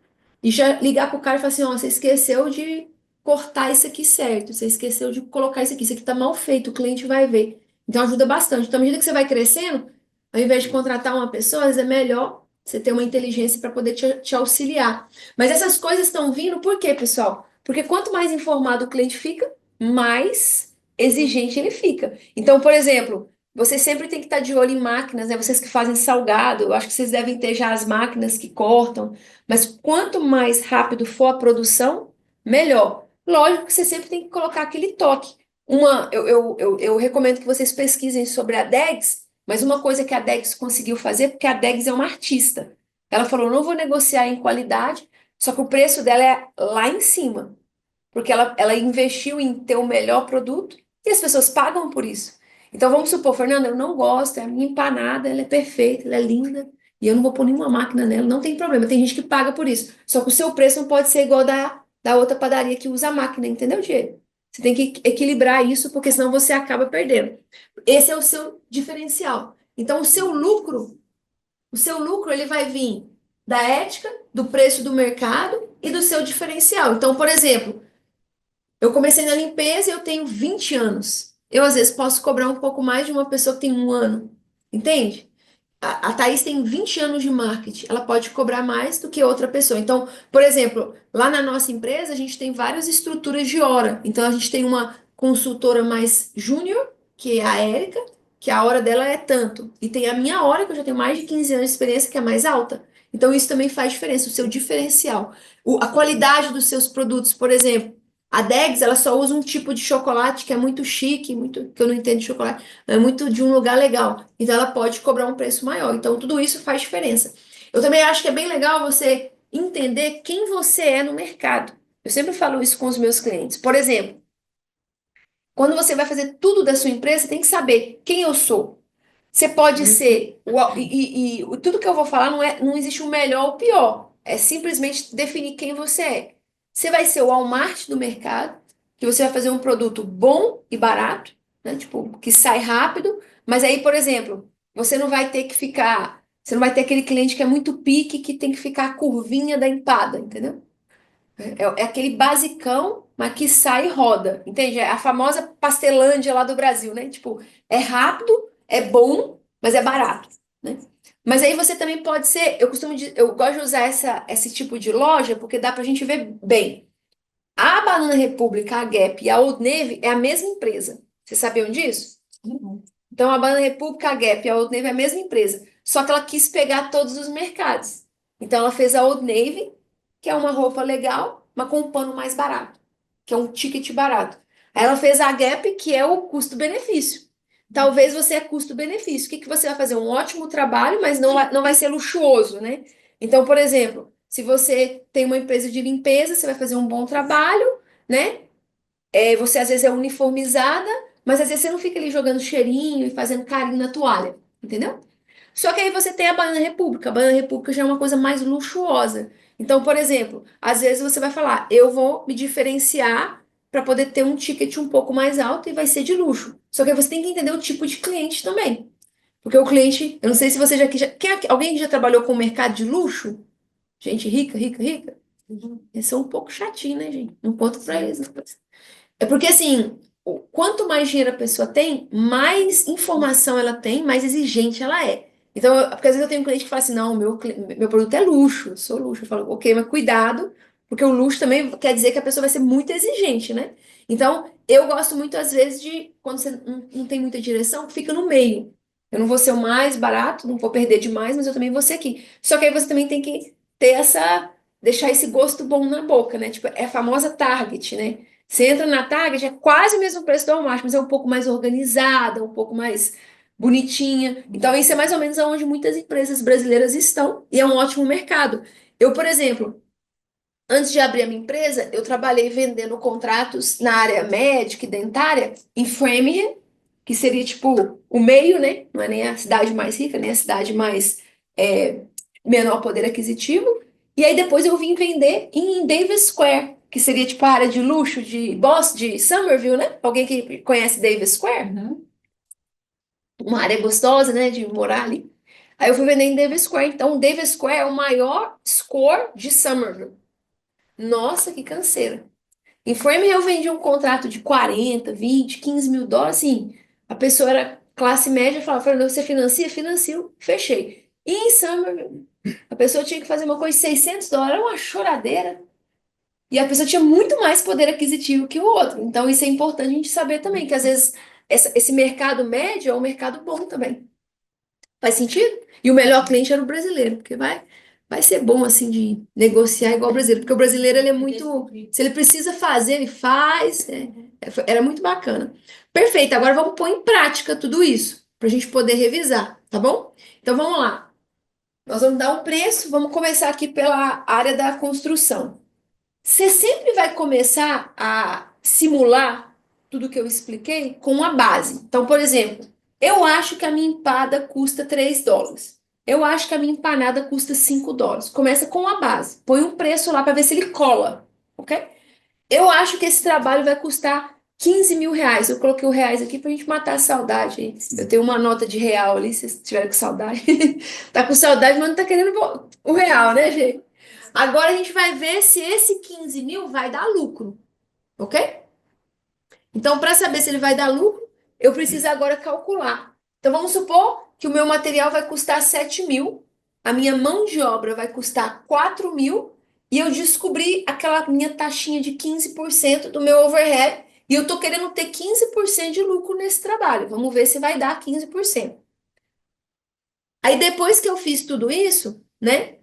e já ligar pro cara e falar assim, ó, você esqueceu de cortar isso aqui certo, você esqueceu de colocar isso aqui tá mal feito, o cliente vai ver. Então ajuda bastante. Então, à medida que você vai crescendo, ao invés de contratar uma pessoa, às vezes é melhor você ter uma inteligência para poder te auxiliar. Mas essas coisas estão vindo por quê, pessoal? Porque quanto mais informado o cliente fica, mais exigente ele fica. Então, por exemplo, você sempre tem que estar de olho em máquinas, né? Vocês que fazem salgado, eu acho que vocês devem ter já as máquinas que cortam, mas quanto mais rápido for a produção, melhor. Lógico que você sempre tem que colocar aquele toque. Eu recomendo que vocês pesquisem sobre a DEGS, mas uma coisa que a DEGS conseguiu fazer, porque a DEGS é uma artista. Ela falou, não vou negociar em qualidade, só que o preço dela é lá em cima, porque ela investiu em ter o melhor produto e as pessoas pagam por isso. Então vamos supor, Fernanda, eu não gosto, é a minha empanada, ela é perfeita, ela é linda, e eu não vou pôr nenhuma máquina nela, não tem problema, tem gente que paga por isso. Só que o seu preço não pode ser igual da outra padaria que usa a máquina, entendeu, Diego? Você tem que equilibrar isso, porque senão você acaba perdendo. Esse é o seu diferencial. Então, o seu lucro ele vai vir da ética, do preço do mercado e do seu diferencial. Então, por exemplo, eu comecei na limpeza e eu tenho 20 anos. Eu, às vezes, posso cobrar um pouco mais de uma pessoa que tem 1 ano. Entende? A Thaís tem 20 anos de marketing, ela pode cobrar mais do que outra pessoa. Então, por exemplo, lá na nossa empresa, a gente tem várias estruturas de hora. Então, a gente tem uma consultora mais júnior, que é a Érica, que a hora dela é tanto. E tem a minha hora, que eu já tenho mais de 15 anos de experiência, que é mais alta. Então, isso também faz diferença, o seu diferencial. A qualidade dos seus produtos, por exemplo. A Degs, ela só usa um tipo de chocolate que é muito chique, muito, que eu não entendo de chocolate, é muito de um lugar legal. Então ela pode cobrar um preço maior. Então tudo isso faz diferença. Eu também acho que é bem legal você entender quem você é no mercado. Eu sempre falo isso com os meus clientes. Por exemplo, quando você vai fazer tudo da sua empresa, você tem que saber quem eu sou. Você pode ser. Tudo que eu vou falar não existe o melhor ou o pior. É simplesmente definir quem você é. Você vai ser o Walmart do mercado, que você vai fazer um produto bom e barato, né? Tipo, que sai rápido. Mas aí, por exemplo, você não vai ter que ficar. Você não vai ter aquele cliente que é muito pique, que tem que ficar a curvinha da empada, entendeu? É aquele basicão, mas que sai e roda, entende? É a famosa Pastelândia lá do Brasil, né? Tipo, é rápido, é bom, mas é barato, né? Mas aí você também pode ser, eu gosto de usar esse tipo de loja porque dá pra gente ver bem. A Banana República, a Gap e a Old Navy é a mesma empresa. Vocês sabiam disso? Então a Banana República, a Gap e a Old Navy é a mesma empresa. Só que ela quis pegar todos os mercados. Então ela fez a Old Navy, que é uma roupa legal, mas com um pano mais barato, que é um ticket barato. Aí ela fez a Gap, que é o custo-benefício. Talvez você é custo-benefício. O que que você vai fazer? Um ótimo trabalho, mas não vai ser luxuoso, né? Então, por exemplo, se você tem uma empresa de limpeza, você vai fazer um bom trabalho, né? Você às vezes é uniformizada, mas às vezes você não fica ali jogando cheirinho e fazendo carinho na toalha, entendeu? Só que aí você tem a Banana República. A Banana República já é uma coisa mais luxuosa. Então, por exemplo, às vezes você vai falar, eu vou me diferenciar para poder ter um ticket um pouco mais alto e vai ser de luxo. Só que aí você tem que entender o tipo de cliente também. Porque o cliente, eu não sei se você alguém que já trabalhou com o mercado de luxo? Gente rica, rica, rica? Eles são um pouco chatinhos, né, gente? Não conta pra eles. Não. É porque, assim, quanto mais dinheiro a pessoa tem, mais informação ela tem, mais exigente ela é. Então, porque às vezes eu tenho um cliente que fala assim, não, meu produto é luxo, eu sou luxo. Eu falo, ok, mas cuidado, porque o luxo também quer dizer que a pessoa vai ser muito exigente, né? Então, eu gosto muito, às vezes, de, quando você não tem muita direção, fica no meio. Eu não vou ser o mais barato, não vou perder demais, mas eu também vou ser aqui. Só que aí você também tem que ter deixar esse gosto bom na boca, né? Tipo, é a famosa target, né? Você entra na Target, é quase o mesmo preço do Walmart, mas é um pouco mais organizada, um pouco mais bonitinha. Então, isso é mais ou menos aonde muitas empresas brasileiras estão, e é um ótimo mercado. Eu, por exemplo, antes de abrir a minha empresa, eu trabalhei vendendo contratos na área médica e dentária em Framingham, que seria tipo o meio, né? Não é nem a cidade mais rica, nem a cidade mais é, menor poder aquisitivo. E aí depois eu vim vender em Davis Square, que seria tipo a área de luxo de Boston, de Somerville, né? Alguém que conhece Davis Square? Uma área gostosa, né? De morar ali. Aí eu fui vender em Davis Square. Então, o Davis Square é o maior score de Somerville. Nossa, que canseira. Em Framingham eu vendi um contrato de 40, 20, 15 mil dólares, assim, a pessoa era classe média, falava, Fernando, você financia? Financio, fechei. E em Somerville, a pessoa tinha que fazer uma coisa de 600 dólares, era uma choradeira. E a pessoa tinha muito mais poder aquisitivo que o outro. Então isso é importante a gente saber também, que às vezes esse mercado médio é um mercado bom também. Faz sentido? E o melhor cliente era o brasileiro, porque vai vai ser bom assim de negociar igual o brasileiro, porque o brasileiro ele é muito, se ele precisa fazer, ele faz, era muito bacana. Perfeito, agora vamos pôr em prática tudo isso, para a gente poder revisar, tá bom? Então vamos lá. Nós vamos dar um preço, vamos começar aqui pela área da construção. Você sempre vai começar a simular tudo que eu expliquei com uma base. Então, por exemplo, eu acho que a minha empada custa $3. Eu acho que a minha empanada custa $5. Começa com uma base. Põe um preço lá para ver se ele cola, ok? Eu acho que esse trabalho vai custar R$ 15.000. Eu coloquei o reais aqui pra gente matar a saudade. Hein? Eu tenho uma nota de real ali, se vocês tiverem com saudade. Tá com saudade, mas não tá querendo o real, né, gente? Agora a gente vai ver se esse 15 mil vai dar lucro, ok? Então, para saber se ele vai dar lucro, eu preciso agora calcular. Então, vamos supor que o meu material vai custar 7.000, a minha mão de obra vai custar 4.000, e eu descobri aquela minha taxinha de 15% do meu overhead, e eu tô querendo ter 15% de lucro nesse trabalho. Vamos ver se vai dar 15%. Aí, depois que eu fiz tudo isso, né,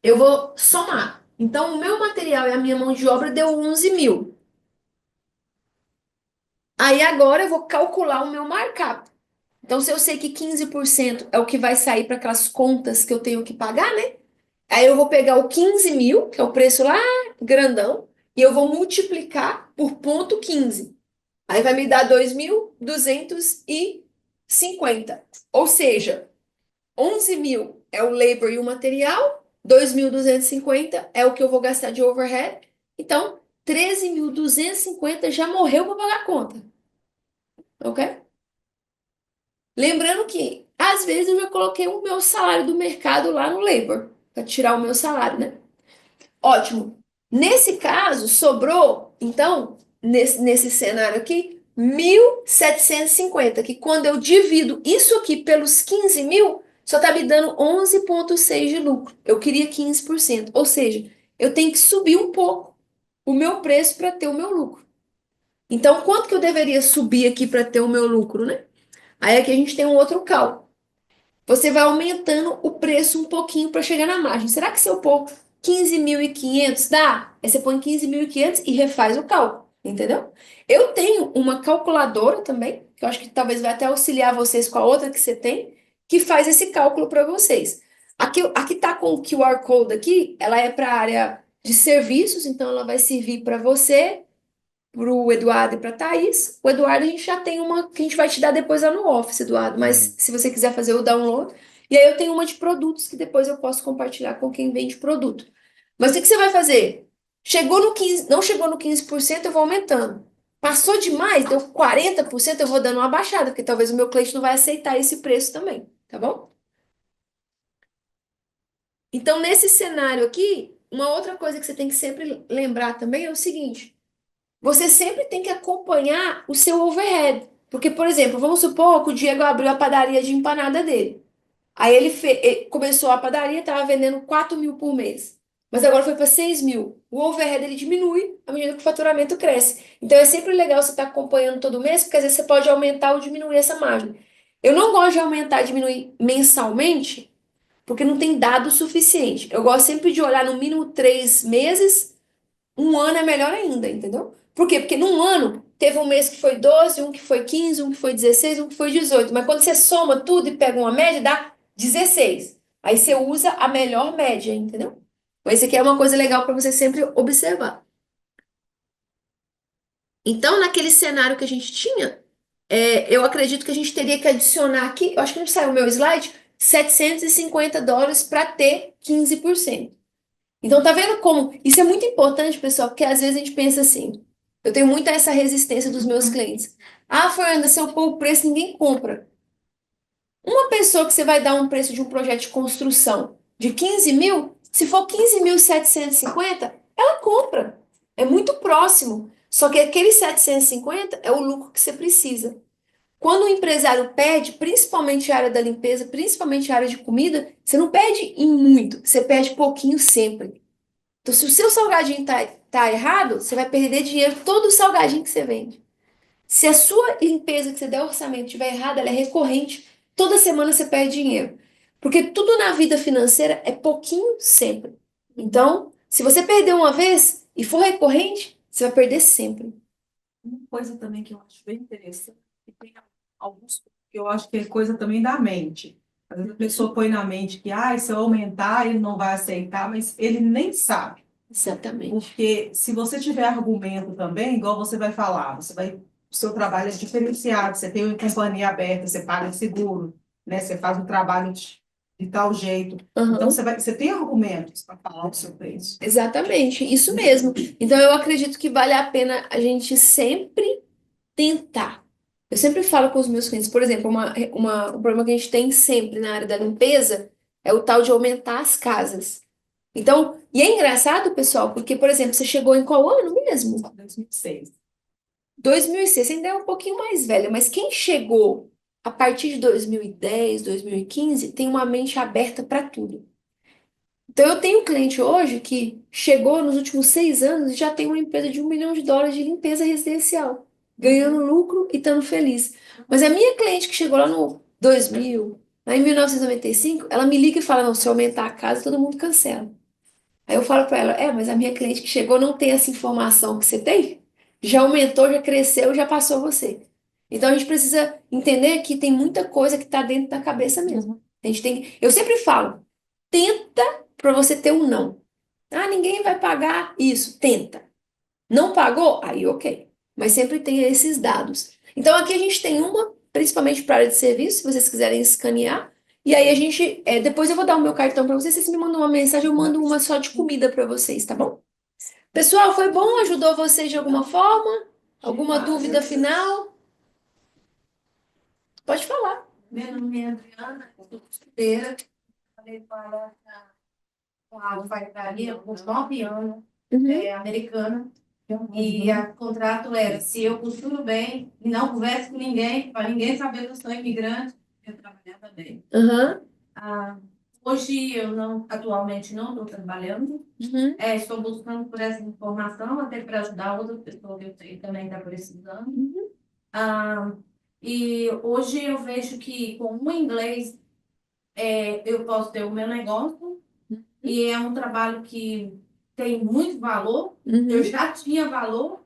eu vou somar. Então, o meu material e a minha mão de obra deu 11.000. Aí agora eu vou calcular o meu markup. Então, se eu sei que 15% é o que vai sair para aquelas contas que eu tenho que pagar, né? Aí eu vou pegar o 15.000, que é o preço lá grandão, e eu vou multiplicar por 0,15. Aí vai me dar 2.250. Ou seja, 11.000 é o labor e o material, 2.250 é o que eu vou gastar de overhead. Então, 13.250 já morreu para pagar a conta, ok? Lembrando que, às vezes, eu já coloquei o meu salário do mercado lá no labor, para tirar o meu salário, né? Ótimo. Nesse caso, sobrou, então, nesse cenário aqui, 1.750, que quando eu divido isso aqui pelos 15.000, só está me dando 11,6 de lucro. Eu queria 15%. Ou seja, eu tenho que subir um pouco o meu preço para ter o meu lucro. Então, quanto que eu deveria subir aqui para ter o meu lucro, né? Aí aqui a gente tem um outro cálculo. Você vai aumentando o preço um pouquinho para chegar na margem. Será que se eu pôr 15.500 dá? Aí você põe 15.500 e refaz o cálculo, entendeu? Eu tenho uma calculadora também, que eu acho que talvez vai até auxiliar vocês com a outra que você tem, que faz esse cálculo para vocês. Aqui tá com o QR Code aqui, ela é para a área de serviços, então ela vai servir para você, para o Eduardo e para a Thaís. O Eduardo a gente já tem uma que a gente vai te dar depois lá no Office, Eduardo, mas se você quiser fazer o download. E aí eu tenho uma de produtos que depois eu posso compartilhar com quem vende produto. Mas o que que você vai fazer? Chegou no 15, não chegou no 15%, eu vou aumentando. Passou demais, deu 40%, eu vou dando uma baixada, porque talvez o meu cliente não vai aceitar esse preço também, tá bom? Então, nesse cenário aqui, uma outra coisa que você tem que sempre lembrar também é o seguinte: você sempre tem que acompanhar o seu overhead. Porque, por exemplo, vamos supor que o Diego abriu a padaria de empanada dele. Aí ele começou a padaria, estava vendendo 4.000 por mês. Mas agora foi para 6.000. O overhead ele diminui à medida que o faturamento cresce. Então é sempre legal você estar acompanhando todo mês, porque às vezes você pode aumentar ou diminuir essa margem. Eu não gosto de aumentar e diminuir mensalmente, porque não tem dado suficiente. Eu gosto sempre de olhar no mínimo 3 meses. Um ano é melhor ainda, entendeu? Por quê? Porque num ano teve um mês que foi 12, um que foi 15, um que foi 16, um que foi 18. Mas quando você soma tudo e pega uma média, dá 16. Aí você usa a melhor média, entendeu? Então, isso aqui é uma coisa legal para você sempre observar. Então, naquele cenário que a gente tinha, eu acredito que a gente teria que adicionar aqui, eu acho que não saiu o meu slide, $750 para ter 15%. Então, tá vendo como isso é muito importante, pessoal, porque às vezes a gente pensa assim, eu tenho muita essa resistência dos meus clientes. Ah, Fernanda, se eu pôr o preço, ninguém compra. Uma pessoa que você vai dar um preço de um projeto de construção de 15.000, se for 15.750, ela compra. É muito próximo. Só que aquele 750 é o lucro que você precisa. Quando o empresário perde, principalmente a área da limpeza, principalmente a área de comida, você não perde em muito, você perde pouquinho sempre. Então, se o seu salgadinho tá errado, você vai perder dinheiro todo o salgadinho que você vende. Se a sua limpeza que você der orçamento estiver errada, ela é recorrente, toda semana você perde dinheiro. Porque tudo na vida financeira é pouquinho sempre. Então, se você perder uma vez e for recorrente, você vai perder sempre. Uma coisa também que eu acho bem interessante, que tem alguns que eu acho que é coisa também da mente. Às vezes a pessoa põe na mente que se eu aumentar, ele não vai aceitar, mas ele nem sabe. Exatamente. Porque se você tiver argumento também, igual você vai falar, o seu trabalho é diferenciado, você tem uma companhia aberta, você paga seguro, né? Você faz um trabalho de tal jeito. Então Aham. você tem argumentos para falar o seu preço. Exatamente, isso mesmo. Então eu acredito que vale a pena a gente sempre tentar. Eu sempre falo com os meus clientes, por exemplo, um problema que a gente tem sempre na área da limpeza é o tal de aumentar as casas. Então, e é engraçado, pessoal, porque, por exemplo, você chegou em qual ano mesmo? 2006. 2006, você ainda é um pouquinho mais velha, mas quem chegou a partir de 2010, 2015, tem uma mente aberta para tudo. Então, eu tenho um cliente hoje que chegou nos últimos 6 anos e já tem uma empresa de US$ 1 milhão de limpeza residencial, ganhando lucro e estando feliz. Mas a minha cliente que chegou lá no 2000, lá em 1995, ela me liga e fala: não, se eu aumentar a casa, todo mundo cancela. Aí eu falo para ela: mas a minha cliente que chegou não tem essa informação que você tem? Já aumentou, já cresceu, já passou você. Então a gente precisa entender que tem muita coisa que está dentro da cabeça mesmo. A gente tem, eu sempre falo, tenta para você ter um não. Ah, ninguém vai pagar isso. Tenta. Não pagou? Aí, ok. Mas sempre tem esses dados. Então, aqui a gente tem uma, principalmente para a área de serviço, se vocês quiserem escanear. E aí a gente, depois eu vou dar o meu cartão para vocês. Vocês me mandam uma mensagem, eu mando uma só de comida para vocês, tá bom? Pessoal, foi bom? Ajudou vocês de alguma forma? Alguma dúvida final? Pode falar. Meu nome é Adriana, eu sou costureira. Falei com a alfaiataria por 9 anos, Uhum. americana. E o contrato era, se eu costuro bem e não converso com ninguém, para ninguém saber que eu sou imigrante, eu trabalhava bem. Uhum. Hoje atualmente não estou trabalhando, Uhum. estou buscando por essa informação, até para ajudar outras pessoas que eu sei que também está precisando. E hoje eu vejo que com o inglês eu posso ter o meu negócio, e é um trabalho que tem muito valor. Eu Uhum. já tinha valor,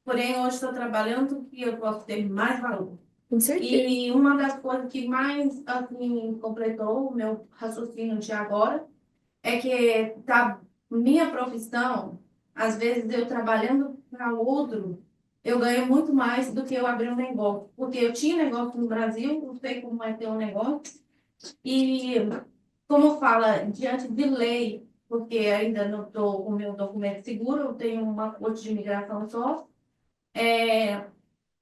porém hoje estou trabalhando e eu posso ter mais valor. Com certeza. E uma das coisas que mais assim, completou o meu raciocínio de agora é que minha profissão, às vezes eu trabalhando para outro, eu ganho muito mais do que eu abrir um negócio. Porque eu tinha negócio no Brasil, não sei como é ter um negócio, e como fala, diante de lei, porque ainda não estou com o meu documento seguro, eu tenho uma corte de imigração só.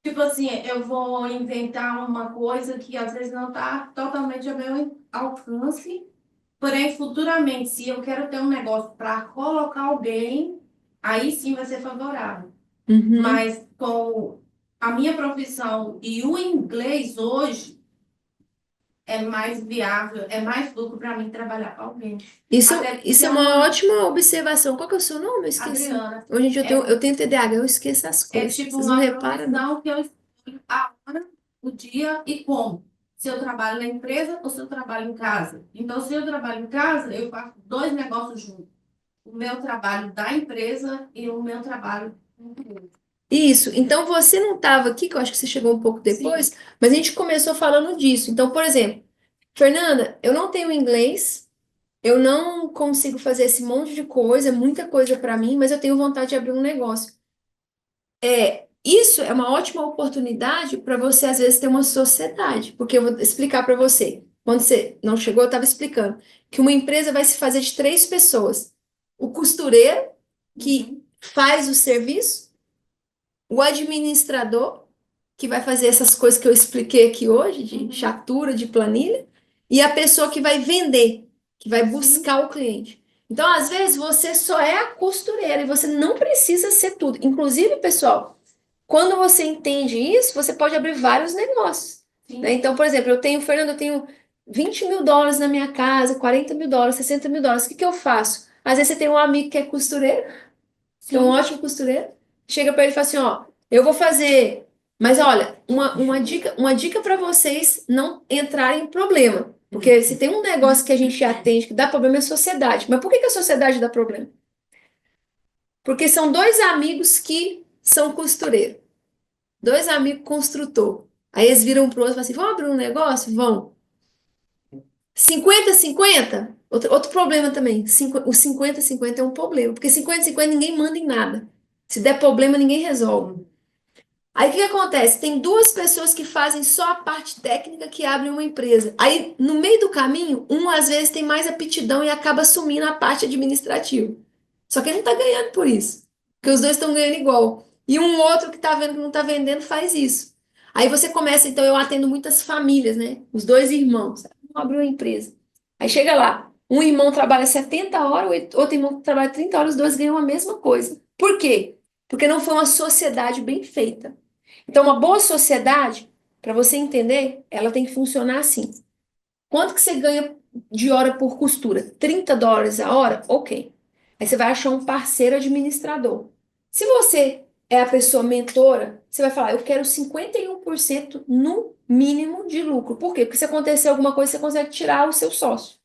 Tipo assim, eu vou inventar uma coisa que às vezes não está totalmente ao meu alcance, porém, futuramente, se eu quero ter um negócio para colocar alguém, aí sim vai ser favorável. Uhum. Mas com a minha profissão e o inglês hoje, é mais viável, é mais lucro para mim trabalhar com alguém. Isso, Até isso é uma ótima observação. Qual que é o seu nome? Eu esqueci. Adriana, Hoje em dia eu tenho TDAH, eu esqueço as coisas. tipo Vocês não uma reparam, não? profissão que eu escolho a hora, o dia e como. Se eu trabalho na empresa ou se eu trabalho em casa. Então, se eu trabalho em casa, eu faço 2 negócios juntos. O meu trabalho da empresa e o meu trabalho na empresa. Isso. Então você não estava aqui, que eu acho que você chegou um pouco depois, mas a gente começou falando disso. Então, por exemplo, Fernanda, eu não tenho inglês, eu não consigo fazer esse monte de coisa, muita coisa para mim, mas eu tenho vontade de abrir um negócio. Isso é uma ótima oportunidade para você, às vezes, ter uma sociedade, porque eu vou explicar para você. Quando você não chegou, eu estava explicando que uma empresa vai se fazer de 3 pessoas: o costureiro, que faz o serviço, o administrador, que vai fazer essas coisas que eu expliquei aqui hoje, de chatura, de planilha, e a pessoa que vai vender, que vai buscar o cliente. Então, às vezes, você só é a costureira e você não precisa ser tudo. Inclusive, pessoal, quando você entende isso, você pode abrir vários negócios, né? Então, por exemplo, Fernando, eu tenho US$ 20 mil na minha casa, US$ 40 mil, US$ 60 mil. O que que eu faço? Às vezes você tem um amigo que é costureiro, que é um ótimo costureiro, chega para ele e fala assim, ó, eu vou fazer, mas olha, uma dica para vocês não entrarem em problema. Porque se tem um negócio que a gente atende que dá problema é a sociedade. Mas por que que a sociedade dá problema? Porque são dois amigos que são costureiros, dois amigos construtor. Aí eles viram pro outro e falam assim: vamos abrir um negócio? Vão. 50-50? Outro problema também. O 50-50 é um problema. Porque 50-50 ninguém manda em nada. Se der problema, ninguém resolve. Aí o que que acontece? Tem duas pessoas que fazem só a parte técnica que abrem uma empresa. Aí, no meio do caminho, um às vezes tem mais aptidão e acaba assumindo a parte administrativa. Só que ele não tá ganhando por isso. Porque os dois estão ganhando igual. E um outro que tá vendo que não tá vendendo faz isso. Aí você começa, então eu atendo muitas famílias, né? Os dois irmãos. Vão abrir uma empresa. Aí chega lá, um irmão trabalha 70 horas, o outro irmão trabalha 30 horas, os dois ganham a mesma coisa. Por quê? Porque não foi uma sociedade bem feita. Então, uma boa sociedade, para você entender, ela tem que funcionar assim. Quanto que você ganha de hora por costura? US$ 30 a hora? Ok. Aí você vai achar um parceiro administrador. Se você é a pessoa mentora, você vai falar, eu quero 51% no mínimo de lucro. Por quê? Porque se acontecer alguma coisa, você consegue tirar o seu sócio.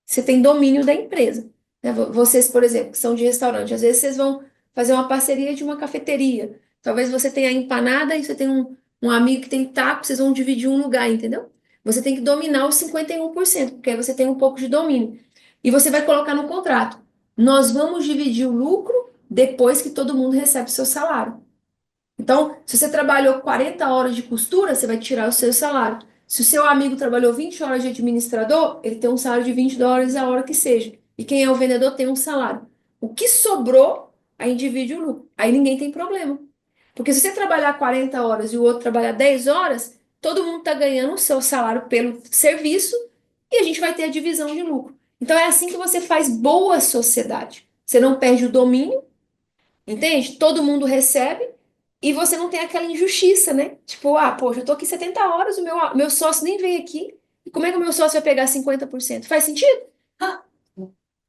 Você tem domínio da empresa. Né? Vocês, por exemplo, que são de restaurante, às vezes vocês vão fazer uma parceria de uma cafeteria. Talvez você tenha empanada e você tem um amigo que tem taco, vocês vão dividir um lugar, entendeu? Você tem que dominar os 51%, porque aí você tem um pouco de domínio. E você vai colocar no contrato: nós vamos dividir o lucro depois que todo mundo recebe seu salário. Então, se você trabalhou 40 horas de costura, você vai tirar o seu salário. Se o seu amigo trabalhou 20 horas de administrador, ele tem um salário de US$ 20 a hora que seja. E quem é o vendedor tem um salário. O que sobrou, aí divide o lucro. Aí ninguém tem problema. Porque se você trabalhar 40 horas e o outro trabalhar 10 horas, todo mundo está ganhando o seu salário pelo serviço e a gente vai ter a divisão de lucro. Então é assim que você faz boa sociedade. Você não perde o domínio, entende? Todo mundo recebe e você não tem aquela injustiça, né? Tipo, ah, poxa, eu tô aqui 70 horas, o meu sócio nem veio aqui. E como é que o meu sócio vai pegar 50%? Faz sentido?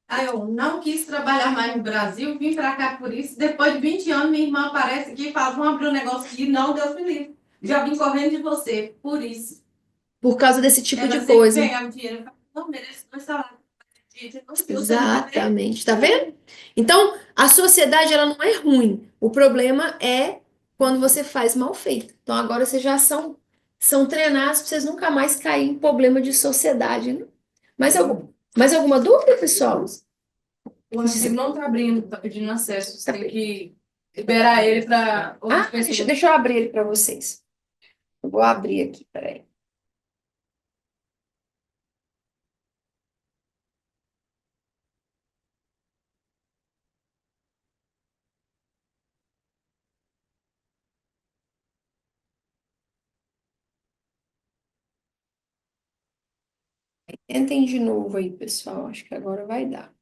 Aí eu não quis trabalhar mais no Brasil, vim pra cá por isso. Depois de 20 anos, minha irmã aparece aqui e fala: vamos abrir um negócio aqui. Não, Deus me livre. Já vim correndo de você, por isso. Por causa desse tipo Ela de sempre coisa. pegava dinheiro. Eu falava: não, mereço 2 salários. Gente, não sei, você não tá vendo? Exatamente, tá vendo? Então, a sociedade ela não é ruim. O problema é quando você faz mal feito. Então, agora vocês já são treinados para vocês nunca mais caírem em problema de sociedade, né? Mais alguma dúvida, pessoal? O arquivo não tá abrindo, tá pedindo acesso. Você Tá tem que liberar ele para outras Ah, pessoas. deixa eu abrir ele para vocês. Eu vou abrir aqui, peraí. Tentem de novo aí, pessoal. Acho que agora vai dar.